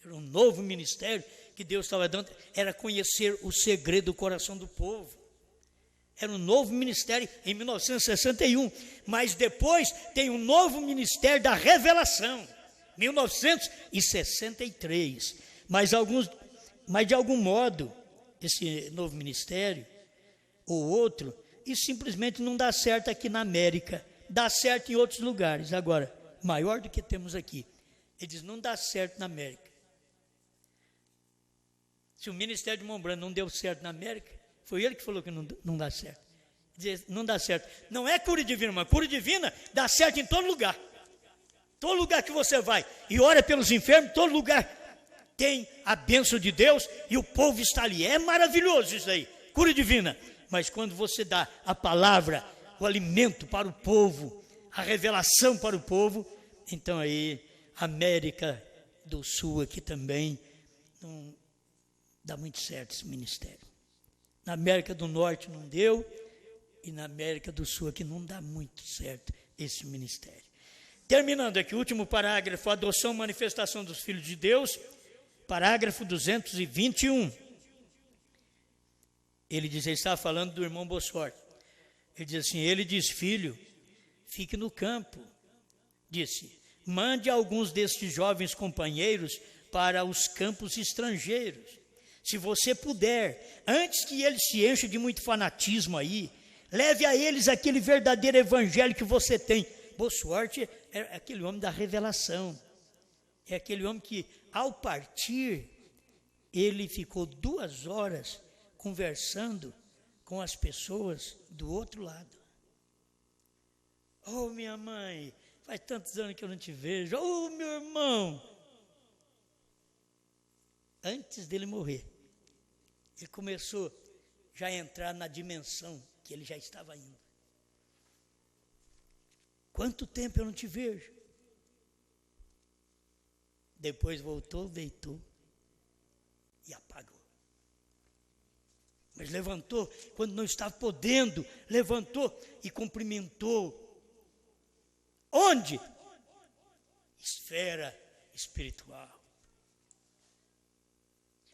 Era um novo ministério que Deus estava dando, era conhecer o segredo do coração do povo. Era um novo ministério em 1961, mas depois tem um novo ministério da revelação, 1963. Mas de algum modo, esse novo ministério, ou outro, isso simplesmente não dá certo aqui na América, dá certo em outros lugares. Agora, maior do que temos aqui, ele diz, não dá certo na América. Se o ministério de Mombrana não deu certo na América, foi ele que falou que não dá certo. Diz, não dá certo. Não é cura divina, mas cura divina dá certo em todo lugar. Todo lugar que você vai e ora pelos enfermos, todo lugar tem a bênção de Deus e o povo está ali. É maravilhoso isso aí, cura divina. Mas quando você dá a palavra, o alimento para o povo, a revelação para o povo, então aí, América do Sul aqui também, não dá muito certo esse ministério. Na América do Norte não deu, e na América do Sul aqui não dá muito certo esse ministério. Terminando aqui, o último parágrafo, adoção e manifestação dos filhos de Deus, parágrafo 221. Ele estava falando do irmão Bosford. Ele diz assim, ele diz, filho, fique no campo, disse: mande alguns destes jovens companheiros para os campos estrangeiros. Se você puder, antes que eles se enchem de muito fanatismo aí, leve a eles aquele verdadeiro evangelho que você tem. Bossuet é aquele homem da revelação. É aquele homem que, ao partir, ele ficou 2 horas conversando com as pessoas do outro lado. Oh, minha mãe, faz tantos anos que eu não te vejo. Oh, meu irmão. Antes dele morrer, ele começou já a entrar na dimensão que ele já estava indo. Quanto tempo eu não te vejo? Depois voltou, deitou e apagou. Mas levantou, quando não estava podendo, levantou e cumprimentou. Onde? Esfera espiritual.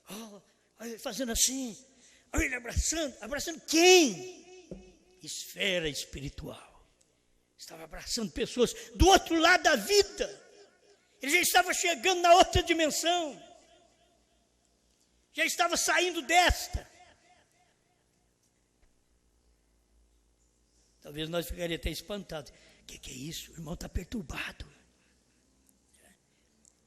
Oh, fazendo assim, ele abraçando quem? Esfera espiritual. Estava abraçando pessoas do outro lado da vida. Ele já estava chegando na outra dimensão. Já estava saindo desta. Talvez nós ficaríamos até espantados. O que é isso? O irmão está perturbado.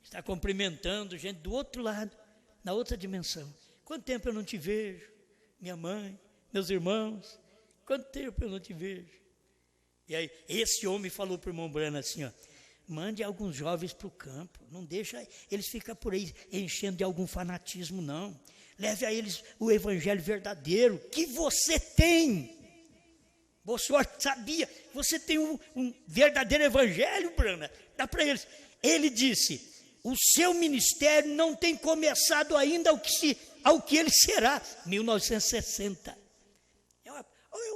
Está cumprimentando gente do outro lado, na outra dimensão. Quanto tempo eu não te vejo? Minha mãe, meus irmãos, quanto tempo eu não te vejo? E aí, esse homem falou para o irmão Branham assim, ó: mande alguns jovens para o campo, não deixa eles ficar por aí enchendo de algum fanatismo, não. Leve a eles o evangelho verdadeiro que você tem. Bossuet sabia, você tem um verdadeiro evangelho, Branham, dá para eles. Ele disse: o seu ministério não tem começado ainda ao que ele será. 1960.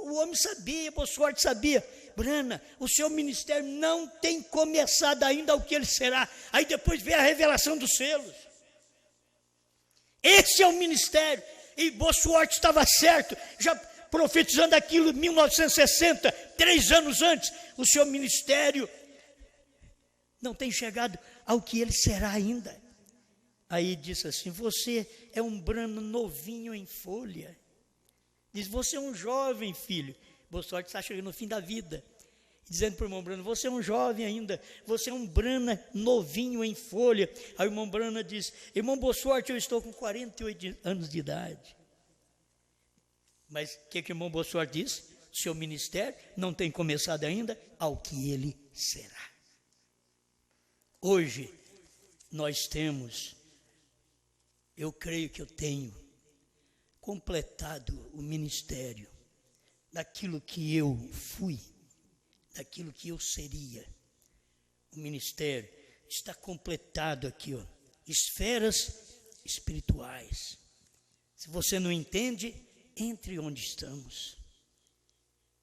O homem sabia, Bossuet sabia. Branham, o seu ministério não tem começado ainda ao que ele será. Aí depois vem a revelação dos selos. Esse é o ministério. E Bossuet estava certo, já profetizando aquilo em 1960, 3 anos antes. O seu ministério não tem chegado ao que ele será ainda. Aí disse assim: você é um Branham novinho em folha. Diz: você é um jovem, filho. Bossuet está chegando no fim da vida, dizendo para o irmão Branham: você é um jovem ainda, você é um Branham novinho em folha. Aí o irmão Branham diz: irmão Bossuet, eu estou com 48 anos de idade. Mas o que o irmão Bossuet diz? Seu ministério não tem começado ainda ao que ele será. Hoje nós temos, eu creio que eu tenho completado o ministério daquilo que eu fui, daquilo que eu seria. O ministério está completado aqui, ó, esferas espirituais. Se você não entende, entre onde estamos.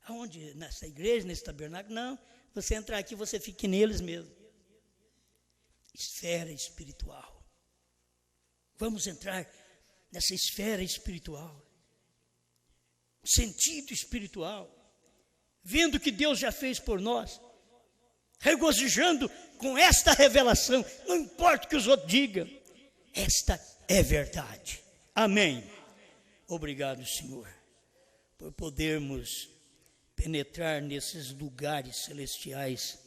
Aonde? Nessa igreja, nesse tabernáculo? Não, você entrar aqui, você fique neles mesmo. Esfera espiritual. Vamos entrar nessa esfera espiritual. Sentido espiritual. Vendo o que Deus já fez por nós. Regozijando com esta revelação. Não importa o que os outros digam. Esta é verdade. Amém. Obrigado, Senhor, por podermos penetrar nesses lugares celestiais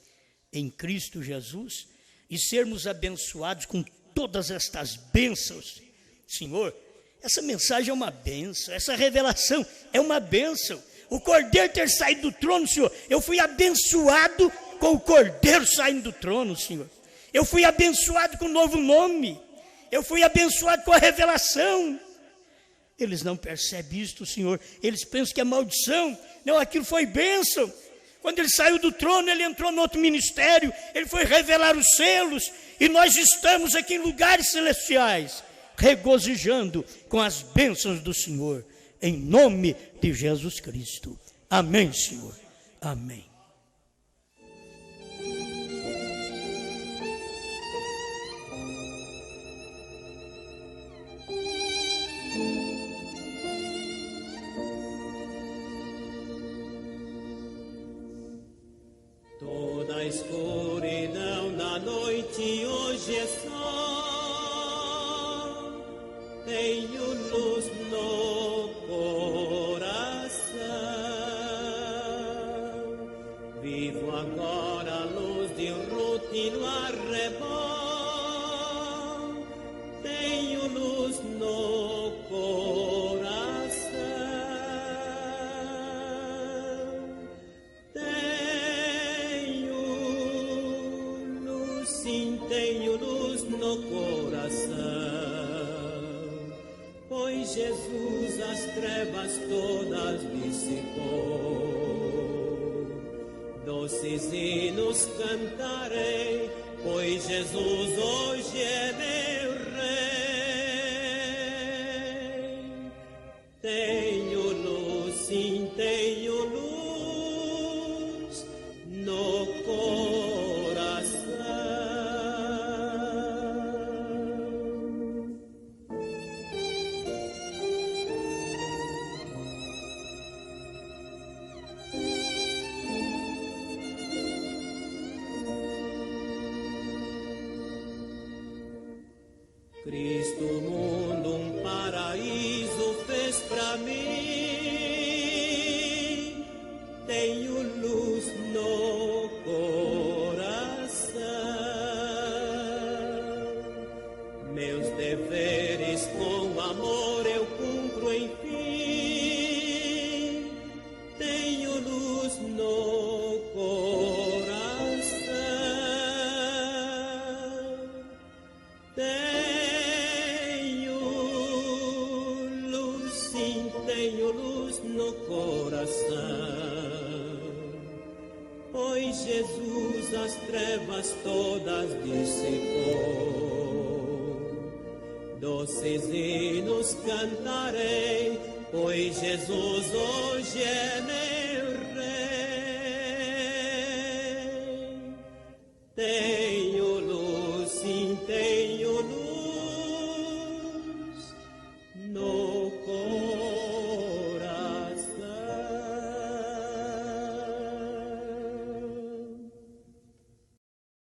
em Cristo Jesus e sermos abençoados com todas estas bênçãos. Senhor, essa mensagem é uma bênção, essa revelação é uma bênção. O Cordeiro ter saído do trono, Senhor, eu fui abençoado com o Cordeiro saindo do trono, Senhor. Eu fui abençoado com um novo nome, eu fui abençoado com a revelação. Eles não percebem isto, Senhor. Eles pensam que é maldição. Não, aquilo foi bênção. Quando ele saiu do trono, ele entrou no outro ministério. Ele foi revelar os selos. E nós estamos aqui em lugares celestiais, regozijando com as bênçãos do Senhor. Em nome de Jesus Cristo. Amém, Senhor. Amém. Toda a escuridão noite, hoje é sol, tenho luz no coração. Vivo agora a luz de um routino arrebol, tenho luz no coração. Tenho luz, sim, tenho luz no coração, pois Jesus as trevas todas dissipou. Doces hinos cantarei, pois Jesus hoje é meu Rei. Tenho luz, sim, tenho luz no coração. Cristo, o mundo, um paraíso fez pra mim. Tenho luz no coração. Meus deveres com amor eu cumpro, enfim. Tenho luz no coração. Tenho luz, sim, tenho luz no coração, pois Jesus as trevas todas dissipou. Doces hinos cantarei, pois Jesus hoje é meu